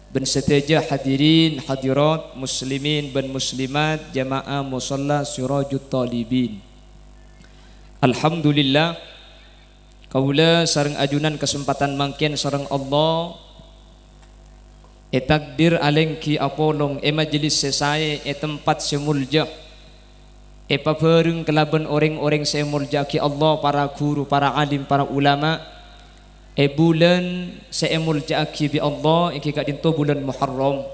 ben seteja hadirin hadirat muslimin ben muslimat jamaah musalla Sirajut Talibin. Alhamdulillah kaula sareng ajunan kesempatan mangken sareng Allah takdir alengki apolong majelis sesae tempat semulja pabareng kelaban orang-orang semulja ki Allah, para guru, para alim, para ulama bulan seemulja ki bi Allah iki kak dinto bulan Muharram.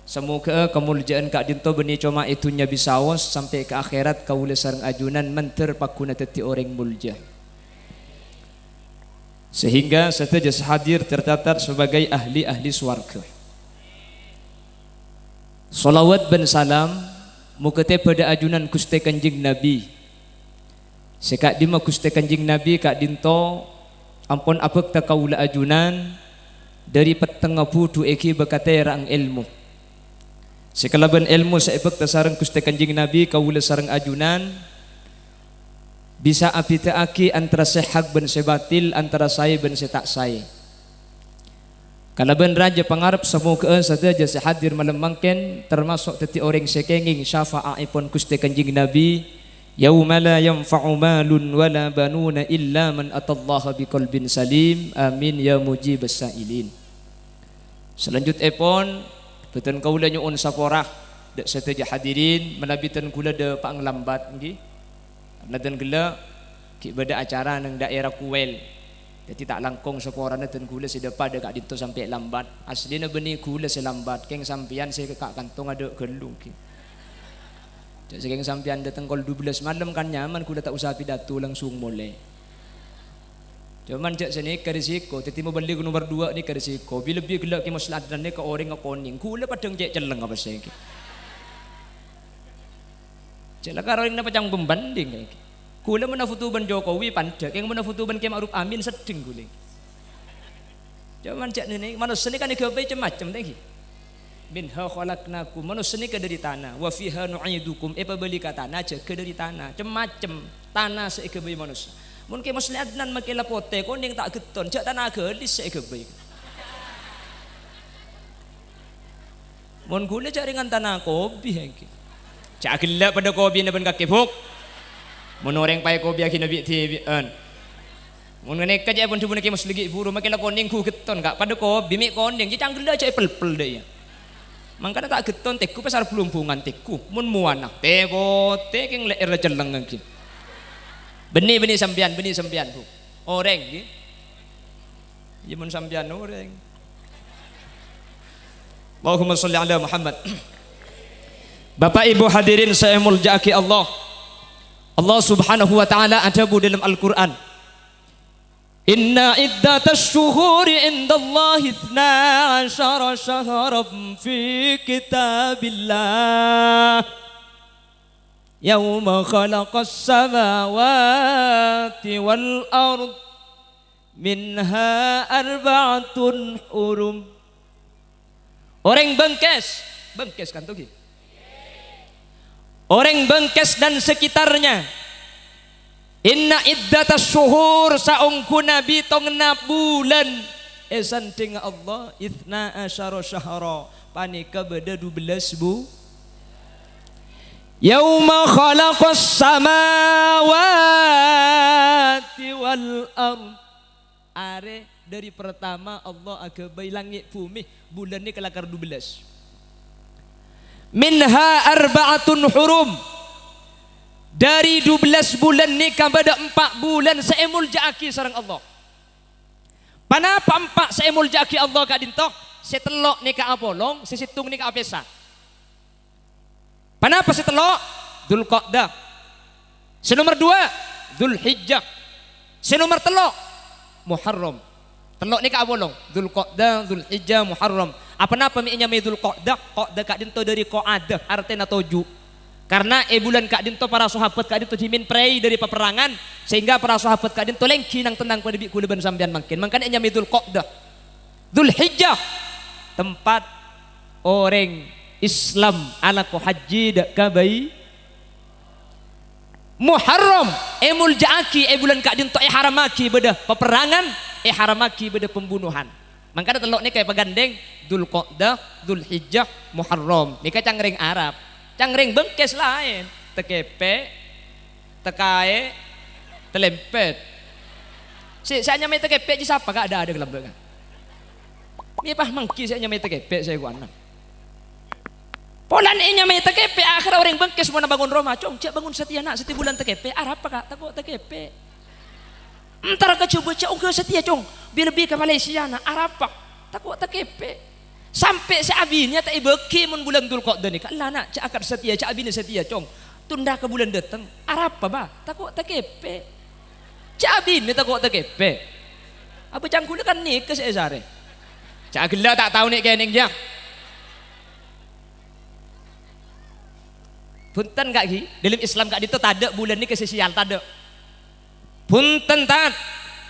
Semoga kemuliaan kak dinto beni cuma itunya bisawas sampai ke akhirat kaula sareng ajunan menter pakuna teti orang mulja. Sehingga seteja hadir tercatat sebagai ahli-ahli swarga. Salawat dan salam mukete pada ajunan Gusti Kanjeng Nabi. Sekak dima Gusti Kanjeng Nabi kak dinto ampun abek ta kaula ajunan dari petengah budu eki bakaterang ilmu. Sekalaban ilmu saebek ta sareng Gusti Kanjeng Nabi kaula sareng ajunan bisa apita aki antara sehak ben sebatil, antara saya ben setak saya. Kalaban raja pangarap semoga saja sehadir malam mangken termasuk teti orang sekenging syafa'aipun Gusti Kanjeng Nabi yauma la yanfa'u malun wala banuna illa man atallaha biqalbin salim. Amin ya mujibas sailin. Selanjutnya pun betul kaula nyuun saporah dak sateja hadirin menabitan kula de panglambat nggih. Nadan gela ki bada acara nang daerah Kuel. Jadi tak langkong seporana ten kula sedepa de kak dinto sampai lambat. Aslina beni kula selambat keng sampian saya ke kak kantong ada gelung ki. Jadi keng sampian datang kol 12 malam kan nyaman kula tak usah pidato langsung mulai. Cuman cak sini ke risiko, teti mau beli ke nomor 2 ni ke risiko. Bila lebih gelak ki masladan ni ke orang ngakoning. Kula padang cek celeng apa saya ki. Celaka orang nak pacang pembanding kayak. Kula mana futuban Jokowi pandak, yang mana futuban Kiai Ma'ruf Amin sedeng kula. Cuman cak ni manusia ni kan digawe macam-macam tadi. Minha khalaqnakum, manusia ni ke dari tanah, wa fiha nu'idukum, beli ka tanah aja ke dari tanah, macam-macam tanah seikebai manusia. Mungkin Muslim adnan makai lapote, koning tak geton, cak tanah gelis seikebai. Mun kula cak ringan tanah kopi hengki. Cak gelak pada kopi na ben kaki buk. Mun orang pai kopi aki nabi tibian. Mun nek kaje pun tubuh nak musligi buru makin la koning ku geton kak pada kopi mi koning ji canggel cak pel-pel deh ya. Mangkana tak geton teku pasar pelumbungan teku mun muana teko tekeng leer celeng ngki. Beni sampian bu. Orang nggih. Ya mun sampian orang. Allahumma sholli ala Muhammad. Bapak Ibu hadirin saya muljaki Allah. Allah Subhanahu wa taala adabu dalam Al-Qur'an. Inna iddatash syuhuri indallahi 12 syahran fi kitabillah. Yauma khalaqas samawati wal ard minha arba'atun hurum. Orang bengkes kan tuh gitu. Orang Bengkes dan sekitarnya. Inna iddatas syuhur saungkuna bitongna bulan esanting Allah ithna asyara syahra panika beda 12 bu. Yauma khalaqas samawati wal ard. Are dari pertama Allah agabai langit bumi bulan ni kelakar 12. Minha arba'atun hurum. Dari 12 bulan ni kepada 4 bulan seemul jaki sareng Allah. Panapa 4 seemul jaki Allah kak dintok? Setelok ni ka apolong, sesitung ni ka apesa. Panapa setelok? Dzulqa'dah. Senomor 2 Dzulhijjah. Senomor telok Muharram. Telok ni ka apolong, Dzulqa'dah, Dzulhijjah, Muharram. Apa napa mi'nya Dzul Qa'dah? Qa'dah kak dinto dari Qa'adah artinya toju. Karena bulan kak dinto para sahabat kak dinto dimin prei dari peperangan sehingga para sahabat kak dinto lengki nang tendang pada bi kula ban sampean mangkin. Mangkane nya Dzul Qa'dah. Dzulhijjah tempat orang Islam ala ko haji dak kabai. Muharram muljaaki bulan kak dinto haramaki beda peperangan haramaki beda pembunuhan. Mangkana telok ni kayak pegandeng Dzulqa'dah, Dzulhijjah, Muharram. Nika cangring Arab. Cangring bengkes lain. Tekepe, tekae, telempet. Saya nyamai tekepe di siapa gak ada kelembek. Ini pah mangki saya nyamai tekepe saya guana. Polan ini nyamai tekepe akhir orang bengkes mau bangun rumah. Cong, cak bangun setia nak setiap bulan tekepe. Arab apa kak? Takut tekepe. Entar ke coba cak ke setia cong. Lebih ke Malaysia nak Arab pak. Takut tekepe. Sampai si abinya tak ibeki mun bulan Dzulqa'dah ni. Kalau nak cak akad setia, cak abinya setia cong. Tunda ke bulan datang. Arab apa bah? Takut tekepe. Cak abinya takut tekepe. Apa cangkul kan ni ke seesare. Cak gila tak tahu ni kening dia. Punten kak Ki, dalam Islam kak itu tak ada bulan ni kesesial tak ada. Punten tat,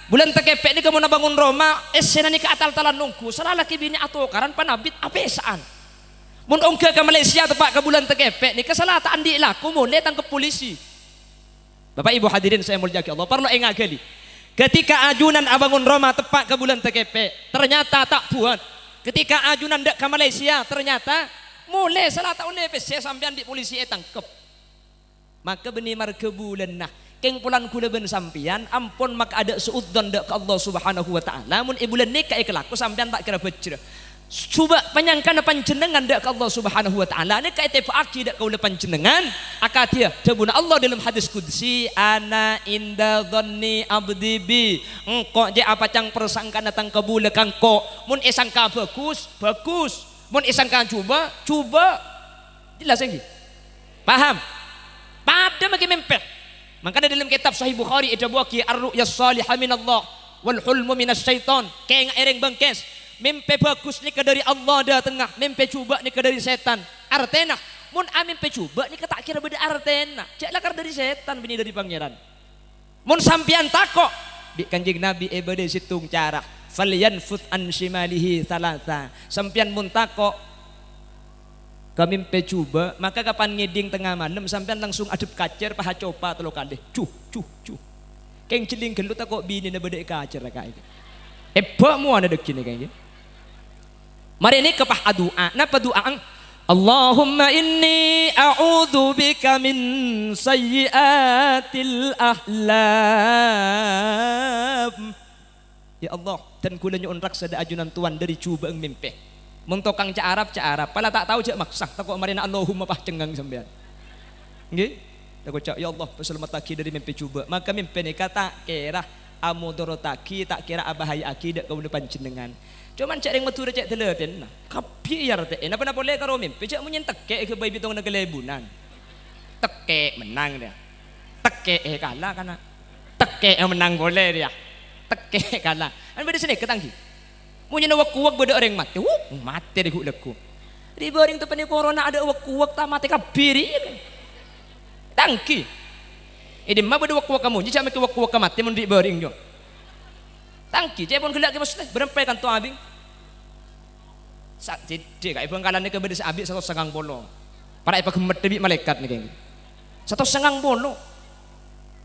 bulan tekepek ni kamu nak bangun Roma, esena ni ke atal-talan nungku, salah laki bini atau karan panabit apesaan. Mun ongke ke Malaysia tepat ke bulan tekepek ni kesalah tak andi laku mulai tangkap polisi. Bapak Ibu hadirin saya muliakan Allah, perlu ingat kali. Ketika ajunan abangun Roma tepat ke bulan tekepek, ternyata tak puas. Ketika ajunan dek ke Malaysia, ternyata mulai salah tahun ni saya sampean di polisi tangkep. Maka benih marke bulan nah keng pulan kula ben sampean ampun maka ada suudzon dak ke Allah Subhanahu wa taala mun bulan ni kae kelaku sampean tak kira bejre. Coba panyangkan panjenengan dak ke Allah Subhanahu wa taala ni kae tepaki dak kaula panjenengan akatia jabuna Allah dalam hadis qudsi ana inda dhanni abdi bi engko je apa cang persangka datang ke bulan kangko mun esangka bagus mun isangka coba jelas lagi paham pada bagi mempet makanya dalam kitab Sahih Bukhari itu buaki ar-ru'ya salihah minallah wal hulmu minasyaiton keng ereng bengkes mimpi bagus ni ke dari Allah dah tengah mimpi coba ni ke dari setan artena mun mimpi coba ni ke tak kira beda artena cek lakar dari setan bini dari pangeran mun sampian takok di kanjeng Nabi bade situng cara falyanfut an shimalihi thalatha sampian muntako kami pecuba maka kapan ngeding tengah malam sampian langsung adep kacer paha copa telo kalih cuh keng celing gelut kok bini na bedek kacer kae eba mu ana dekine kae mari ini kepah doa napa doa Allahumma inni a'udzu bika min sayyiatil ahlam. Ya Allah, dan kula nyuun raksa da ajunan tuan dari cuba eng mimpi. Mentokang ca Arab, pala tak tahu cak maksah takut marina Allahumma pah cengang sampean. Nggih? Takut cak ya Allah peselamataki dari mimpi cuba. Maka mimpi ni kata kira amudorotaki tak kira abahaya aki dak kaula panjenengan. Cuman cak ring metu cak telepen. Kapi ya rete. Napa boleh karo mimpi cak munyen teke ke bayi bitong negelebunan. Teke menang dia. Teke kalah kana. Teke menang boleh dia. Teke kalah. An beda sini ketangki. Munyen wak-wak beda orang mati. Mati di leku. Di baring tu pani corona ada wak-wak tak mati kabiri. Tangki. Ini mah beda wak-wak kamu. Jadi cak wak-wak mati mun di baring jo. Tangki. Cak pun gelak ke maksudnya berempai kan tu abing. Sak jadi kai pengkalan ni ke beda abik 1,5 bolo. Para ipa gemet debi malaikat ni kayak. 1,5 bolo.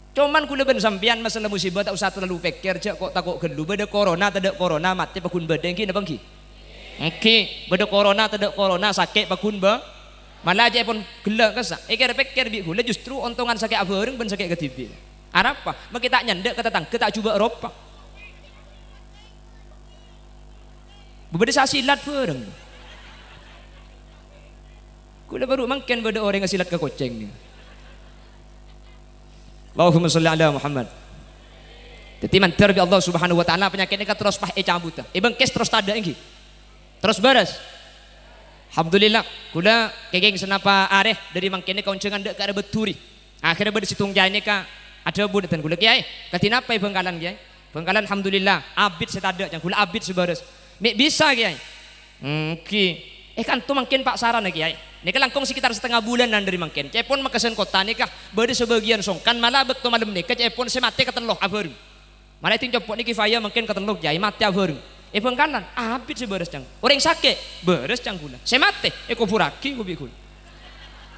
Cuman kula ben sampean masalah musibah tak usah terlalu pikir cak kok takut gelu beda corona tidak corona mati pakun beda ki napa ki beda corona tidak corona sakit pakun ba malah aja pun gelak kesa ikir pikir bi kula justru ontongan sakit abareng ben sakit ketibi arapa mak kita nyandek kata tang kita coba Eropa beda sasilat bareng kula baru mangken beda orang ngasilat ke koceng ni. Allahumma salli ala Muhammad. Jadi mantar bi Allah Subhanahu wa taala penyakit ni terus pah cabut. Bengkes terus tada engki. Terus beres. Alhamdulillah kula kegeng senapa areh dari mangkene kauncengan dek ka beturi. Akhirnya ber situng jai ni ka ada budetan kula kiai. Katina apa bengkalan kiai? Bengkalan alhamdulillah abid setada yang kula abid seberes. Mik bisa kiai. Ki. Kan tu mungkin Pak Saran kiai. Ini kan langkong sekitar setengah bulanan dari mangken. Cepon makasan kota ni kah berde sebagian songkan malah bekto malam ni cepon se mati katenloh abareng. Malah itu copot ni kifaya mungkin katenloh jai mati abareng. Pengkalan abid seberes cang. Orang sakit beres cang gula. Se mati ko furaki ko bikul.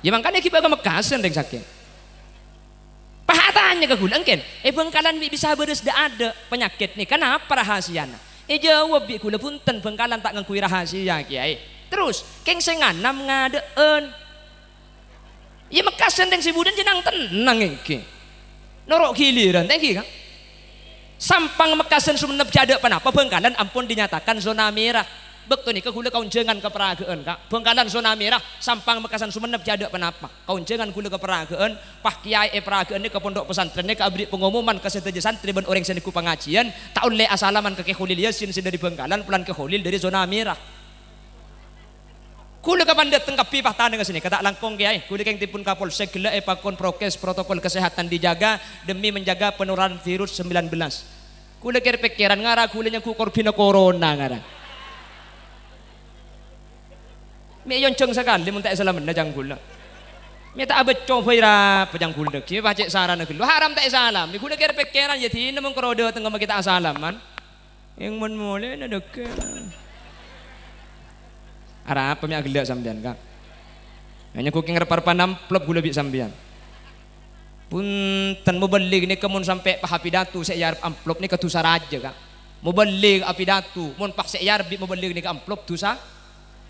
Ya mangkane ki baga mekasen ring sakit. Pahatannya ke gula engken. Pengkalan bisa beres dak ada penyakit ni kenapa rahasiana? jawab bi kula punten Bengkalan tak ngakui rahasia kiai. Terus keng senganam ngadeun. Ya mekasen teng sibudan jenang tenang iki. Norok giliran teh iki kan. Sampang mekasen sumenep jada panapa Bengkalan ampun dinyatakan zona merah. Bekto nika kula kaunjengan keperageun Kak. Bengkalan zona merah sampang mekasan sumenep jada panapa. Kaunjengan kula keperageun Pak Kiai perageun ke pondok pesantren ka abdi pengumuman ka seteje santri ben orang seniku pengajian taun le asalaman ke Kholil Yasin dari Bengkalan pulan ke Kholil dari zona merah. Kula kapan dateng ka pipah tanah ke sini kata langkong kiai kula keng tipun Kapolsek gela pakon prokes protokol kesehatan dijaga demi menjaga penularan virus 19. Kula kira pikiran ngara kula nya ku korbina corona ngara. Mi yonceng sekali mun tak salaman na jang kula. Mi tak abet coba ira pajang kula ki pacek sarana kula haram tak salam. Mi kula kira pikiran ya tin mun krodo tengah kita salaman. Yang mun mole na dekat. Ara apa mi agila sampean Kak. Hanya kuking reparpan amplop gula bi sampean. Punten mau beli ni kemun sampai pak pidatu saya yarap amplop ni ketusa raja Kak. Mau beli pidatu mun pak saya yarap mau beli ni ke amplop tusa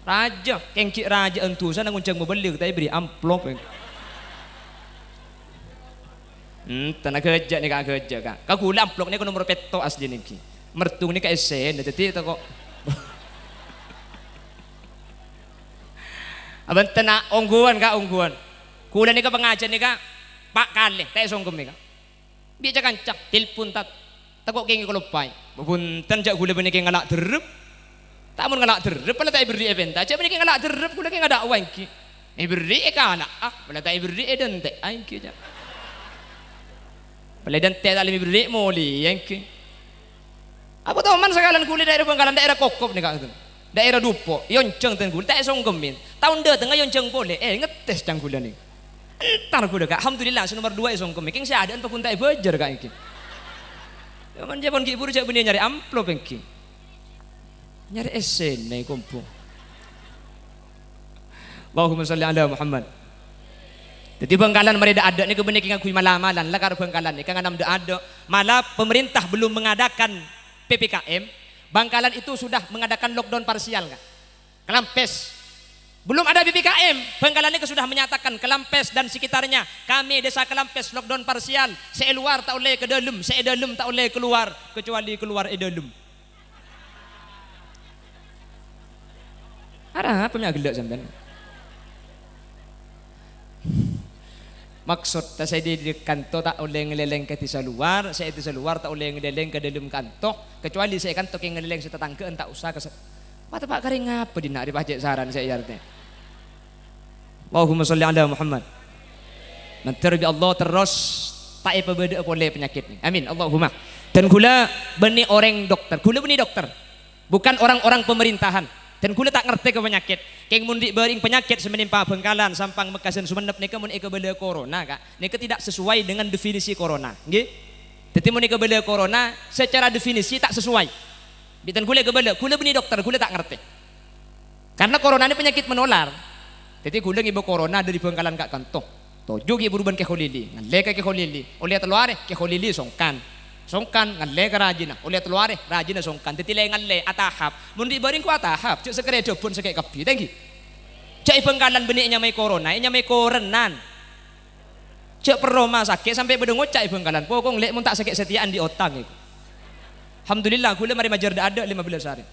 raja. Kengki raja entusa nang unceng mau beli kita beri amplop. Tanah kerja ni Kak kerja Kak. Kau gula amplop ni ko nomor peto asli ni ki. Mertung ni ka esen jadi tak kok. Abang tenang ongguan Kak ongguan. Kula ni ka pengajian ni Kak Pak Kalih tak songkem ni Kak. Biar cak kancak telepon tak takok kengi ko lupai. Punten jak kula beni ngalak derep. Tak mun ngalak derep pala tak beri event. Jak beni ngalak derep kula keng ada wan ki. Beri ka anak pala tak beri dente aing ki jak. Pala dente tak beri moli yang ki. Apa tahu man sakalan kula daerah Bengkalan daerah kokop ni Kak tu. Daerah Dupo, yonceng tenggul, tak songgemin. Tahun dah tengah yonceng boleh, ngetes canggulan ni. Entar kuda Kak, alhamdulillah nomor 2 songgemin. Keng saya ada untuk kuntai bejer Kak iki. Zaman jaman ki buru cak benih nyari amplop iki. Nyari esen nih kumpul. Allahumma sholli ala Muhammad. Jadi Bengkalan mereka ada ni kebenih keng kui malamalan lakar Bengkalan ni kang anam ada. Malah pemerintah belum mengadakan PPKM. Bengkalan itu sudah mengadakan lockdown parsial Kak. Kelampes belum ada PPKM, Bengkalan ini sudah menyatakan Kelampes dan sekitarnya kami desa Kelampes lockdown parsial. Saya luar tak boleh ke dalam, saya dalam tak boleh keluar kecuali keluar dalam. Ada apa yang gelak sampean? Maksud saya di kantor tak boleh ngeleleng ke tisa luar, saya tisa luar tak boleh ngeleleng ke dalam kantor, kecuali saya kantor yang ngeleleng setetangke entah usah ke. Mata Pak Karing apa di nak dipacek saran saya yarnya. Allahumma sholli ala Muhammad. Menterbi Allah terus tak apa beda boleh penyakit ni. Amin Allahumma. Dan gula benih orang dokter, gula benih dokter, bukan orang-orang pemerintahan. Dan kula tak ngerti ke penyakit. Keng mundi bering penyakit semenimpa Bengkalan sampang Mekasen Sumenep nika mun eka bela corona Kak. Nika tidak sesuai dengan definisi corona. Nggih. Dadi mun eka bela corona secara definisi tak sesuai. Bitan kula ke bela, kula benih dokter, kula tak ngerti. Karena corona ini penyakit menular. Jadi kula ngibo corona dari Bengkalan Kak kanto. Tojo gi buruban ke Kholili. Ngalle ke Kholili. Oleh teluare ke Kholili songkan. Songkan ngalle ka rajina oleh teluare rajina songkan tetile ngalle atahap mundi baring ku atahap cuk sekredo pun sekek kebi thank you cek Bengkalan beniknya mai corona nya mai korenan cek peroma sakit sampai bedongo cek Bengkalan pokok lek mun tak sakit setiaan di otak iku alhamdulillah kula mari majar ada 15 hari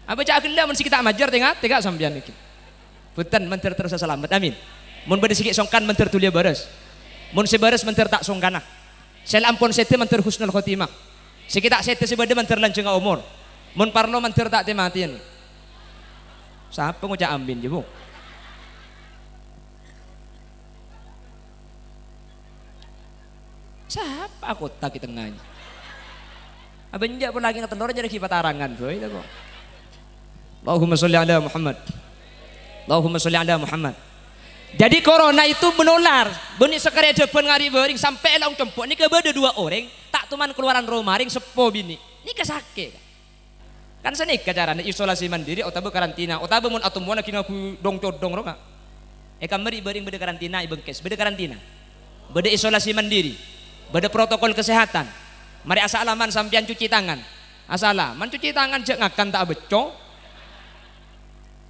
apa cak gila mun sikit tak majar tengah sampean iki putan menter terus selamat amin mun bade sikit songkan menter tulia bares mun sebares menter tak songkanah sel ampun sete menter husnul khotimah sekitak sete sebade menter lanceng umur mun parlo menter tak tematin siapa ngucap amin je bu siapa aku tak di tengahnya abang pun lagi ngetelur jadi kipat arangan boy itu kok Allahumma sholli ala Muhammad Allahumma sholli ala Muhammad. Jadi corona itu menular. Benih sekali depan ngari bering sampai elang cempok. Ini kebeda 2 orang. Tak tuman keluaran romaring sepo bini. Ini kesake. Kan senik caranya isolasi mandiri. Otabe karantina. Otabe mun atom wana kina ku dong codong roka. Kamari bering beda karantina ibengkes. Beda karantina. Beda isolasi mandiri. Beda protokol kesehatan. Mari asa alaman sampean cuci tangan. Asalah, mencuci tangan jek ngakan tak beco.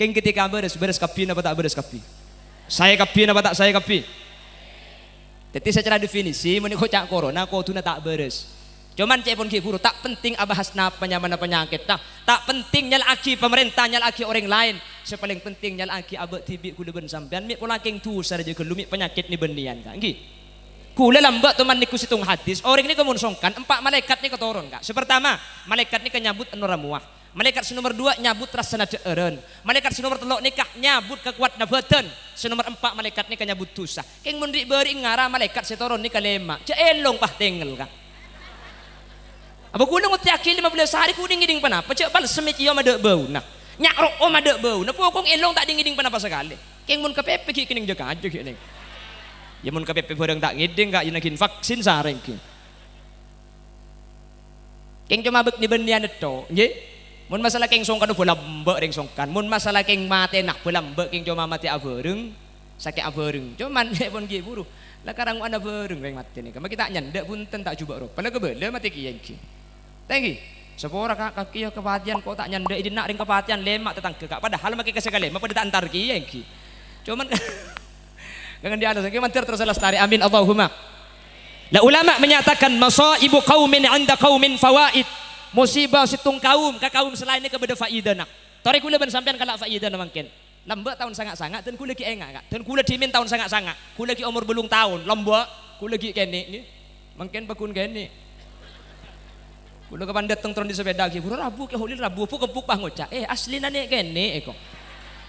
Keng ketika beres kapi apa tak beres kapi? Saya kapi apa tak saya kapi? Jadi secara definisi menikah cak corona kau tu tak beres. Cuman cek pun guru tak penting abahas mana penyakit. Tak penting nyalaki pemerintah nyalaki orang lain. Sepaling penting nyalaki abah tibik kula ben sampean mik pola keng tu saja kelumik penyakit ni benian kak. Nggih. Kula lambat teman niku situng hadis. Orang ini kemun songkan 4 malaikat ni keturun kak. Sepertama malaikat ni kenyabut anuramuah. Malaikat nomor 2 nyabut rasana deeren. Malaikat nomor 3 nikah nyabut kekuat nabadan. Nomor 4 malaikat ni kenyabut dosa. Keng mun beri ngara malaikat setoron ni kalema. Ce elong pah tengel kak. Apa kula nguti akil 15 hari kuning ngiding panapa? Cek bal semit iyo madek bau nah. Nyak rok madek bau. Nah pokong elong tak dingiding panapa sekali. Keng mun kepepe ki kining jaga aja ki ning. Ya mun kepepe bareng tak ngiding gak yenakin vaksin sareng ki. Keng cuma bek ni benian eto, nggih. Mun masalah keng songkan bola mbek ring songkan. Mun masalah keng mate nak bola mbek keng cuma mati abeureng, sakit abeureng. Cuman nek pun ki buru. Lah karang ana beureng ring mati ni. Kama kita nyandek punten tak coba ro. Padahal kebele mati ki ki. Tenggi. Sepora kaki kepatian kok tak nyandek idi nak ring kepatian lemak tetangga kak. Padahal make kesekali, apa tak antar ki ki. Cuman dengan dia ada sakit mantir terus lestari. Amin Allahumma. Lah ulama menyatakan masaibu qaumin 'inda qaumin fawaid. Musibah situng kaum ka kaum selain ini kepada faidana. Tori kula ben sampean kalak faidana mangken. Lembek tahun sangat-sangat dan kula ki engak kak. Dan kula dimin tahun sangat-sangat. Kula ki umur belum tahun lembek kula ki kene nggih. Mangken bakun kene. Kula kapan dateng tron di sepeda ki buru rabu ki holil rabu pu kepuk pah ngocak. Aslina nek kene eko.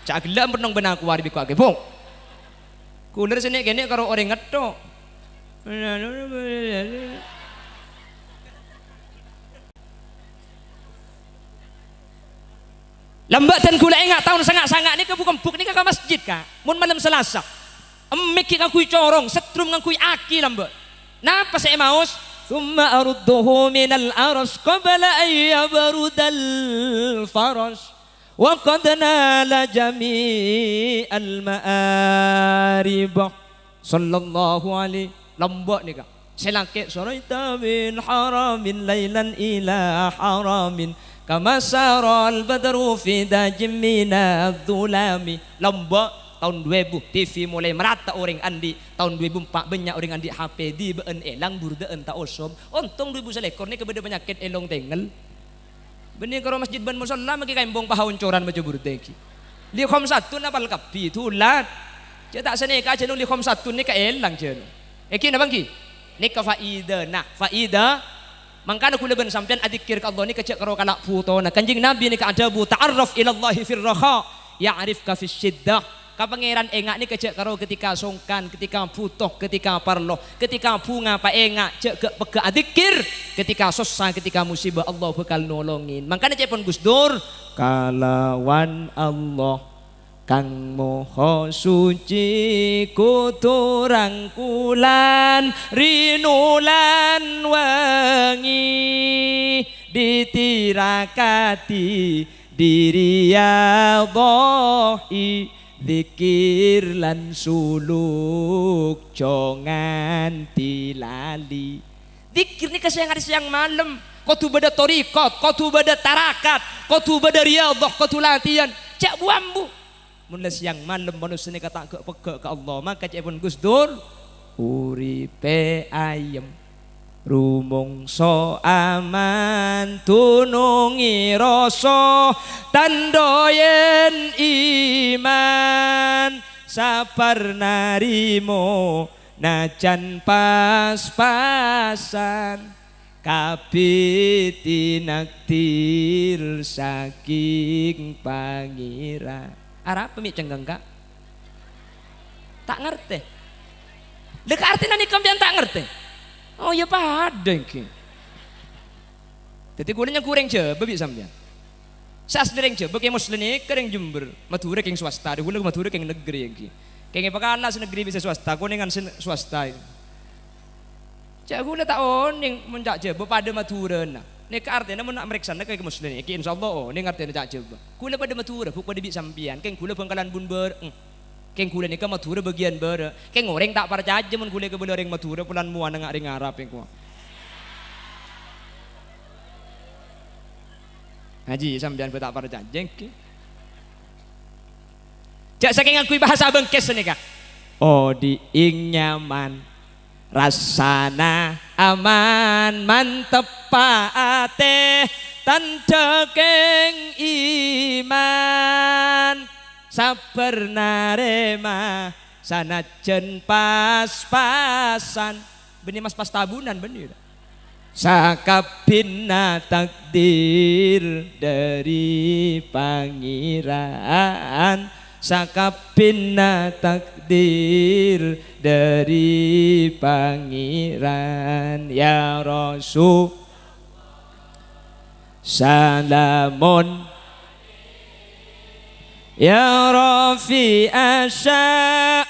Cak gelem penong ben aku wari biku ake bung. Kula sene kene karo orang ngetok. Lambat dan kula ingat tahun sangat-sangat ni kebuk-kebuk ni ke masjid kak. Mun malam Selasa. Emik ngakui corong, setrum ngakui aki lambat. Napa saya maus? Thumma arudduhu minal aras qabla ayyabrudal faras. Wa qad nala jami'al ma'arib. Sallallahu alaihi lambat ni kak. Selakit saraita min haramin laylan ila haramin. Kama saral badru fi dajim minadh dhulami. Lembak tahun 2000 TV mulai merata orang andi. Tahun 2004 banyak orang andi HP di beun elang burdaan tak osom. Untung 2000 selekor ni kepada penyakit elong tengel. Benih karo masjid ban musalla maki kaimbong pahawon coran baca burdeki. Li khom satu napal kapi tulat. Je tak sene ka jenung li khom satu ni ka elang je. Eki na bangki. Ni ka faida nah faida. Mangkana kula ben sampean adzikir ka Allah ni kecek karo kalak putona. Kanjing Nabi ni ka adabu ta'arraf ila Allah fir raha ya'rifka fis syiddah. Ka pangeran engak ni kecek karo ketika songkan, ketika putoh, ketika parloh, ketika bunga pa engak cek ke peke adzikir, ketika susah, ketika musibah Allah bakal nolongin. Mangkana cek pun Gus Dur kalawan Allah Kang moho suci kuturang kulan rinulan wangi ditirakati diriyadhahi zikir lan suluk jongan tilali. Zikir ni kesayangan siang malam. Kau tu beda torikot, kau tu beda tarakat, kau tu beda riyadhah, kau tu latihan. Cak buambu. Mun siang malam manusia ni kata ke peke ke Allah maka cek pun Gus Dur uripe ayem rumongso aman tunungi rasa tandoyen iman sabar narimo najan pas-pasan kabeh tinakdir saking pangeran. Arab pemik cenggeng kak tak ngerti dek arti nani kampian tak ngerti oh ya padeng ki jadi kulenya kurang je bebi sampean saya sendiri je bagi muslim ni kering Jember Madura keng swasta di hulu Madura keng negeri yang ki keng pakana negeri bisa swasta kuningan swasta cak gula tak oning menjak je pada Madura nah ni ke artinya mun nak meriksa nak ke muslim ki insyaallah oh ni artinya tak coba kula pada Madura puk pada bik sampian keng kula Bangkalan bun ber keng kula ni ke Madura bagian ber keng orang tak percaya mun kula ke orang Madura pulan muan ngak ring Arab yang ku Haji sampean tak percaya jengki. Jak saking aku bahasa bengkes nih kak. Oh diing nyaman, rasana aman, mantep paate, tanceking iman, sabar narema, sanajen pas-pasan. Benih mas pas tabunan benih. Sakabina takdir dari pangeran, sakabina takdir dari pangeran. Ya Rasul salamun ya Rafi asya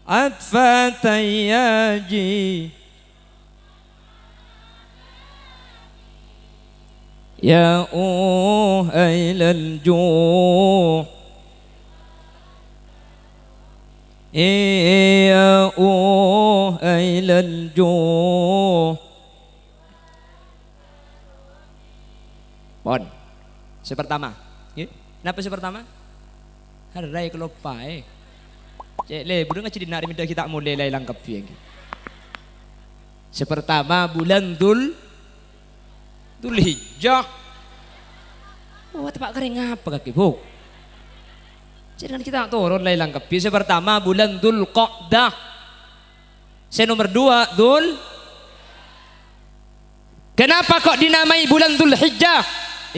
atfatayaji ya ailal juh ya ailal juh. Pon sepertama kenapa sepertama harai kelopai cek le budung ngaci dinari minta kita mulai lai langkap yang sepertama bulan Dzulhijjah. Oh tepak kering apa kaki bu jangan kita turun lai langkap sepertama bulan Dzulqa'dah. Nomor 2 kenapa kok dinamai bulan Dzulhijjah?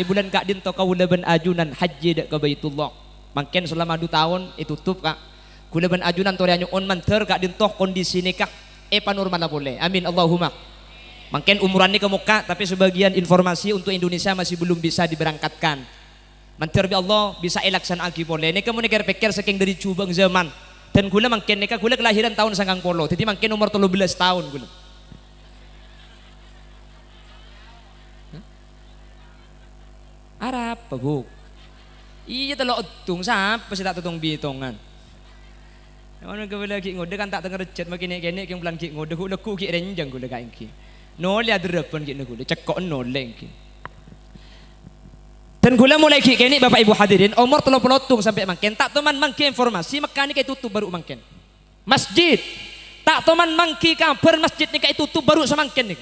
Bulan kak dinto kaula ben ajunan haji dak ke Baitullah mangken selama 2 tahun tutup kak. Kula ben ajunan torianyo on manter kak dintoh kondisi nikah panurman boleh. Amin Allahumma. Mungkin umuran ini ke muka tapi sebagian informasi untuk Indonesia masih belum bisa diberangkatkan. Manter bi Allah bisa elaksan agi boleh. Nika mun pikir saking dari cubang zaman. Dan kula mungkin nika kula kelahiran tahun 90. Jadi mungkin umur 13 tahun kula. Arab bu. Iya telok utung siapa sih tak tutong bitongan. Ono ke lagi ngode kan tak denger jet makine kene ki bulan ki ngode ku leku ki renjang gule kae ki. No lihat derepan ki ngode cekok no leng ki. Dan gula mulai ki kene Bapak Ibu hadirin umur 30 sampai mangken tak teman mangki informasi mekani kae tutup baru mangken. Masjid tak teman mangki kabar masjid ni kae tutup baru semangken ni.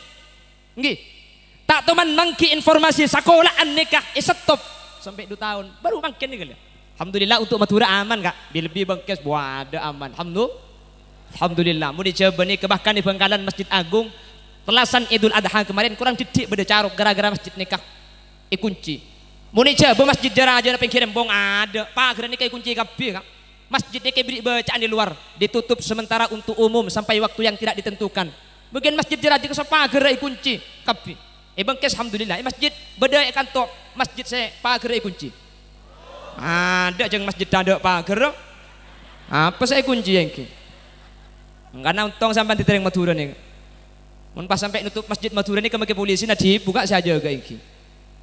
Nggih. Tak teman mangki informasi sekolahan nikah stop sampai 2 tahun baru mangken ni kali. Alhamdulillah untuk Madura aman kak, lebih bengkes ada aman. Alhamdulillah. Mau dicoba nih bahkan di Bangkalan Masjid Agung telasan Idul Adha kemarin kurang didik beda carok gara-gara masjid nikah kunci. Mau dicoba masjid Jaraja na pengkirim bong ada. Pak gerani kayak kunci kabeh kak. Masjid ini kayak beri bacaan di luar ditutup sementara untuk umum sampai waktu yang tidak ditentukan. Bagian masjid Jaraja ke pagar kunci kabeh. Bengkes alhamdulillah. Masjid beda kantor masjid saya pagar kunci. Ada jeng masjid ada pagar apa saya kunci yang ki karena untung sampai ditereng Madura nih mun pas sampai nutup masjid Madura nih ke polisi nadi buka saja ke ki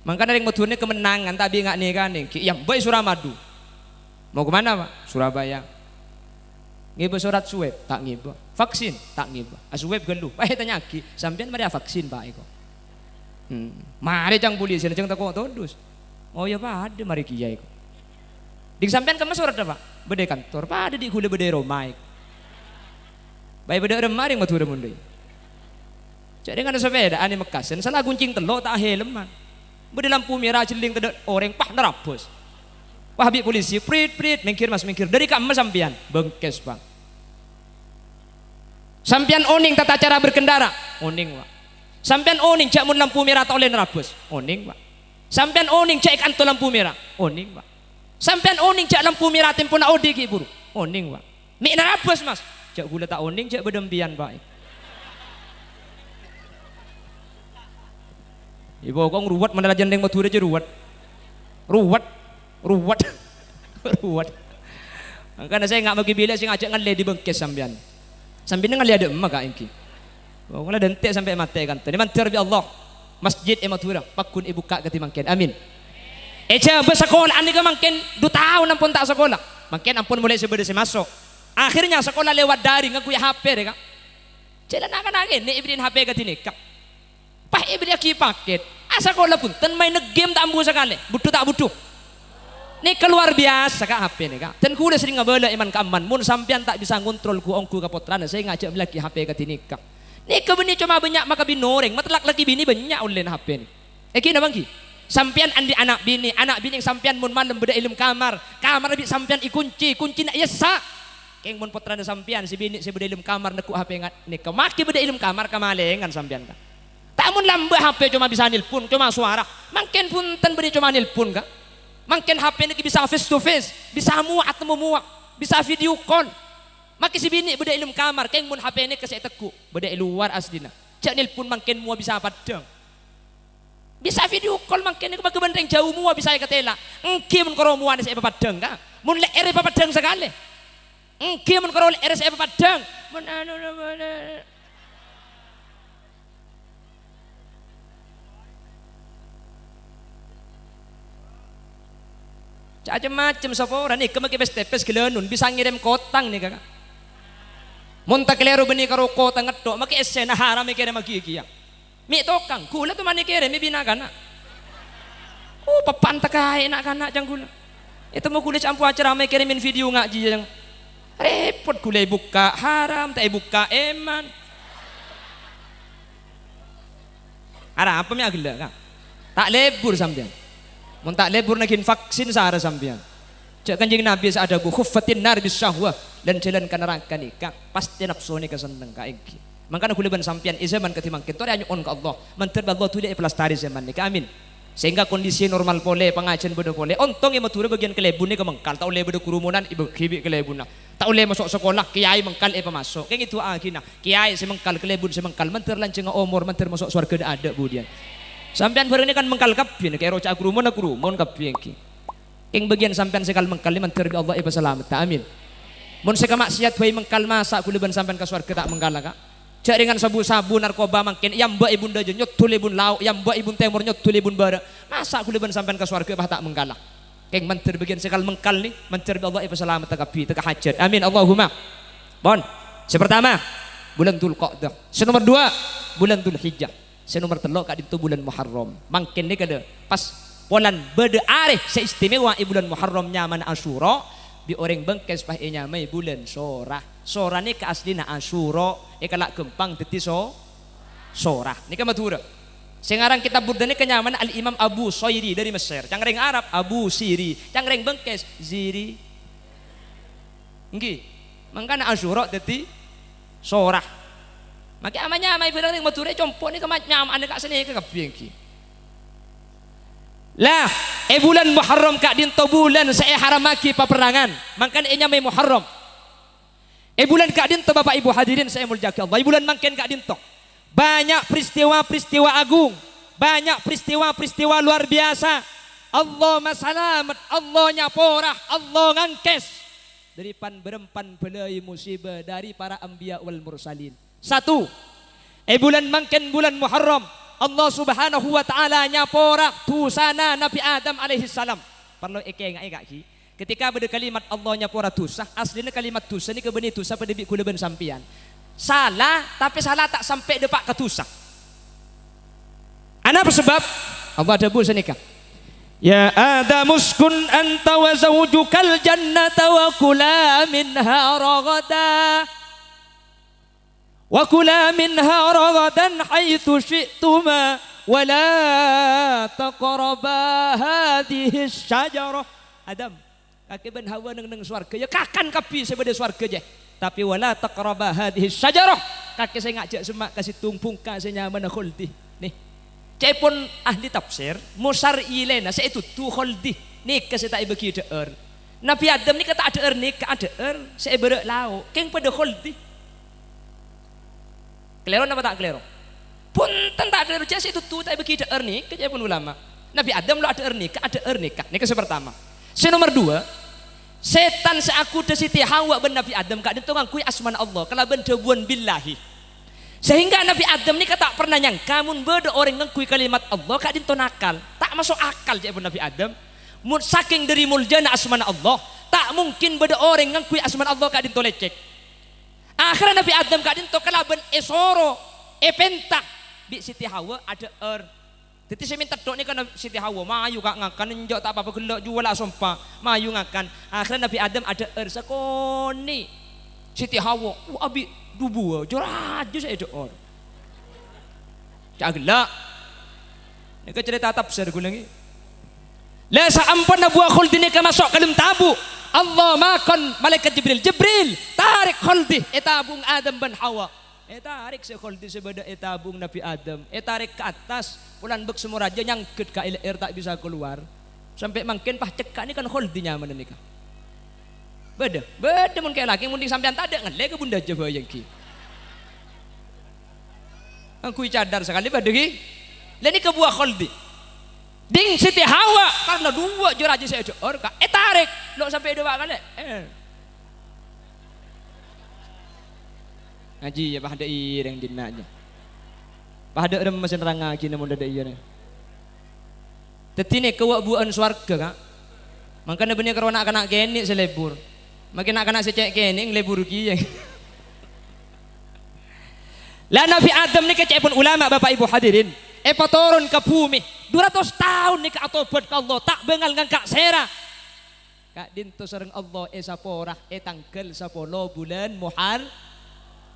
makanya yang Madura nih kemenangan tapi nggak nih kan ki yang baik Suramadu mau kemana pak Surabaya ngiba surat swab tak ngiba vaksin tak ngiba swab gelu tanya ki sampean mari vaksin pak iko mari jang polisi jang takut todus oh ya pak ada mari kiai iko di sampean kemas surat apa? Bede kantor, pada di hule bede romai. Baik bede remah yang Madura mundai. Jadi kan ada sepeda ane Mekasen, salah guncing telok tak helman. Bede lampu merah celing tidak orang pah nerabos. Wah habis polisi, prit mengkir mas mengkir dari kamu sampean bengkes bang. Sampean oning tata cara berkendara, oning pak. Sampean oning cek mun lampu merah tak oleh nerabos, oning pak. Sampean oning cek kantor lampu merah, oning pak. Sampean oning cak lampu merah tempo nak ode ki buru. Oning pak. Mik narabos mas. Cak gula tak oning cak bedempian pak. Ibu kok ruwet mana jandeng Madura aja ruwet. Ruwet. Karena saya nggak bagi bila saya ngajak ngalle di bengkes sampean. Sampean ngalle ada emak kak ingki. Oh kalau dentek sampai mati kan. Ini mantir bi Allah. Masjid Madura pakun ibu kak ketimangken. Amin. Coba sekolah ane mungkin 2 tahun ampun tak sekolah. Mungkin ampun mulai sebeda masuk. Akhirnya sekolah lewat daring ngaku ya HP deh kak. Jalan akan angin nih ibrin HP ke tinik kak. Pah beli aki paket. Asa kola punten main game tak ambu sekali. Butuh tak butuh. Ini keluar biasa kak HP nih kak. Dan ku udah sering ngabela iman keaman. Mun sampean tak bisa ngontrol ku ongku kapotrana. Saya ngajak lagi HP ke tini kak. Nih kebeni cuma banyak maka binoreng. Matlak lagi bini banyak ulen HP nih. Kina bangki. Sampean andi anak bini yang sampean mun malam beda ilmu kamar bi sampean kunci nak yesa. Keng mun potrana sampean si bini si beda ilmu kamar neku HP nih kau maki beda ilmu kamar kamalengan sampean kak. Tak mun lambah HP cuma bisa nilpun cuma suara. Mungkin pun ten beda cuma nilpun kak. Mungkin HP ini bisa face to face, bisa muak atau muak, bisa video call. Maki si bini beda ilmu kamar, keng mun HP ini kasih teku, beda luar asdina. Cak nilpun mungkin mua bisa padang. Bisa video call mungkin ini kebagi benteng jauh mua bisa ketela. Engki mun karo mua ni saya padang ka. Mun le ere padang sekali. Engki mun karo le ere saya padang. Mun anu macam-macam sopora nih kemaki pes gelenun bisa ngirim kotang nih kakak. Monta kelero beni karo kotang ngetok maki esena haram kirim magi kia. Mi tokang gula tuh mani kirim mi bina kana. Papan takai nak kana jang gula. Itu mau gula campur acara me kirimin video ngaji jang. Repot gula buka haram tak buka eman. Ada apa mi agila kak? Tak lebur sampean. Mun tak lebur nagin vaksin sahara sampean. Cak kanjeng Nabi saada ku khuffatin nar bis syahwah dan jalan ka neraka nikah pasti nafsu ni kaseneng ka iki. Mangkana kuliban sampean i zaman ketimang kita nya on ka Allah. Mantar Allah tu dia pelastari zaman nikah amin. Sehingga kondisi normal pole pengajian bodo pole ontong yang mature bagian kelebun ni kemengkal tak oleh bodo kerumunan ibu kibi kelebun tak oleh masuk sekolah kiai mengkal pemasuk kayak itu akhirnya kiai semengkal kelebun semengkal mantar lanceng umur mantar masuk surga ada budian. Sampean bareng ini kan mengkal kapin kayak roca kurumon kapin ki. Ing bagian sampean sekal mengkal liman terbi Allah iba selamat ta amin. Mun seka maksiat bae mengkal masa kuliban sampean ka surga tak mengkal ka. Cak dengan sabu-sabu narkoba mangkin yang mbak ibunda je nyotul ibun lauk yang mbak ibun temur nyotul ibun bara. Masa kuliban sampean ka surga bah tak mengkal. Keng mentir bagian sekal mengkal ni mentir bi Allah iba selamat ta kapi ta hajat. Amin Allahumma. Bon. Sepertama bulan Dzulqa'dah. Nomor 2 bulan Dzulhijjah. Nomor 3 kak itu bulan Muharram. Mungkin ni kada pas bulan beda areh seistimewa bulan Muharram nyaman Asyura bi orang bengkes pah nyamai bulan Sorah. Sorah ni ke aslina Asyura kalak gempang dadi Sorah. Ni ka matura. Sing aran kitab burda ni kenyaman Al Imam Abu Soiri dari Mesir. Cangreng Arab Abu Siri, cangreng bengkes Ziri. Nggih. Mangkana Asyura dadi Sorah. Maki amanya amai bilang ning mature compok ni kemat nyam ane kak seni ke kabeh ki. Lah, bulan Muharram kak dinto bulan saya haramaki peperangan. Mangkan nyamai Muharram. Bulan kak dinto Bapak Ibu hadirin saya muljaki Allah. Bulan mangken kak dinto. Banyak peristiwa-peristiwa agung, banyak peristiwa-peristiwa luar biasa. Allah masalamat, Allah nyaporah, Allah ngangkes daripan berempan belai musibah dari para anbiya wal mursalin. 1. Bulan mangken bulan Muharram Allah Subhanahu wa taala nyaporak tusana Nabi Adam alaihi salam. Perlu ki. Ketika ada kalimat Allah nyapora tusa, aslinya kalimat tusa ni kebeni tusa pada bi kuleban sampian. Salah tapi salah tak sampai depak ke tusa. Ana sebab Allah ada bu senika. Ya Adam uskun anta wa zawjukal jannata wa kula minha ragada. Wa kula minha ragadan haitsu syi'tuma wa la taqraba hadhihi syajarah. Adam, kaki ben hawa nang swarga ya kakan kapi sebede swarga je. Tapi wala taqraba hadhihi syajarah. Kaki saya ngajak semak kasih tumpung kasih nyaman khuldi. Nih. Cepon ahli tafsir musar ilena saya itu tu khuldi. Nik kasih tak bagi deer. Nabi Adam ni kata ada nik ada saya berek lau. Keng pada khuldi. Kelero apa tak kelero? Punten tak ada rejasi itu tuh tak begitu ernik kerja pun ulama. Nabi Adam lo ada ernik, ada ernik. Ini yang pertama. Nomor 2, setan seaku de Siti Hawa ben Nabi Adam kak itu ngakui asman Allah, kalau ben debuan billahi. Sehingga Nabi Adam ni kata pernah nyangka mun beda orang ngakui kalimat Allah kak itu nakal, tak masuk akal je Nabi Adam. Mun saking dari muljana asman Allah, tak mungkin beda orang ngakui asman Allah kak itu lecek. Akhirnya Nabi Adam kadin to kalaban esoro, pentak, bi Siti Hawa ada jadi saya minta dok ni kan Siti Hawa mayu kak ngakan njok tak apa-apa gelak jual sumpah mayu ngakan akhirnya Nabi Adam ada sekoni Siti Hawa abi dubu jorah aja saya ada cak gelak ni ke cerita tafsir gue lagi la saampun buah khuldi ni ke masuk kalim tabu Allah makan malaikat Jibril tarik khuldi etabung Adam ban Hawa tarik si khuldi sebeda etabung Nabi Adam tarik ke atas ulan bek semua raja nyangkut ke air tak bisa keluar sampai mungkin pah cekak ni kan khuldi nyaman ni kan beda mun kayak laki mending sampean tak ada ngelek ke bunda Jawa yang ki aku cadar sekali pada ki lain ke buah khuldi ding Siti Hawa karena dua jur aja saya jor ka tarik lo sampai dua kali ngaji ya bahada ireng dina aja bahada ada mesin ranga kini mun dada iya tetine kewabuan swarga kak makanya bener karena anak kene selebur makin anak secek kene ngelebur ki lah Nabi Adam ni kecek pun ulama bapak ibu hadirin turun ke bumi 200 tahun nih ke atobat ke Allah tak bengal ngangkak sera kak dinto sareng Allah saporah tanggal 10 bulan Muharram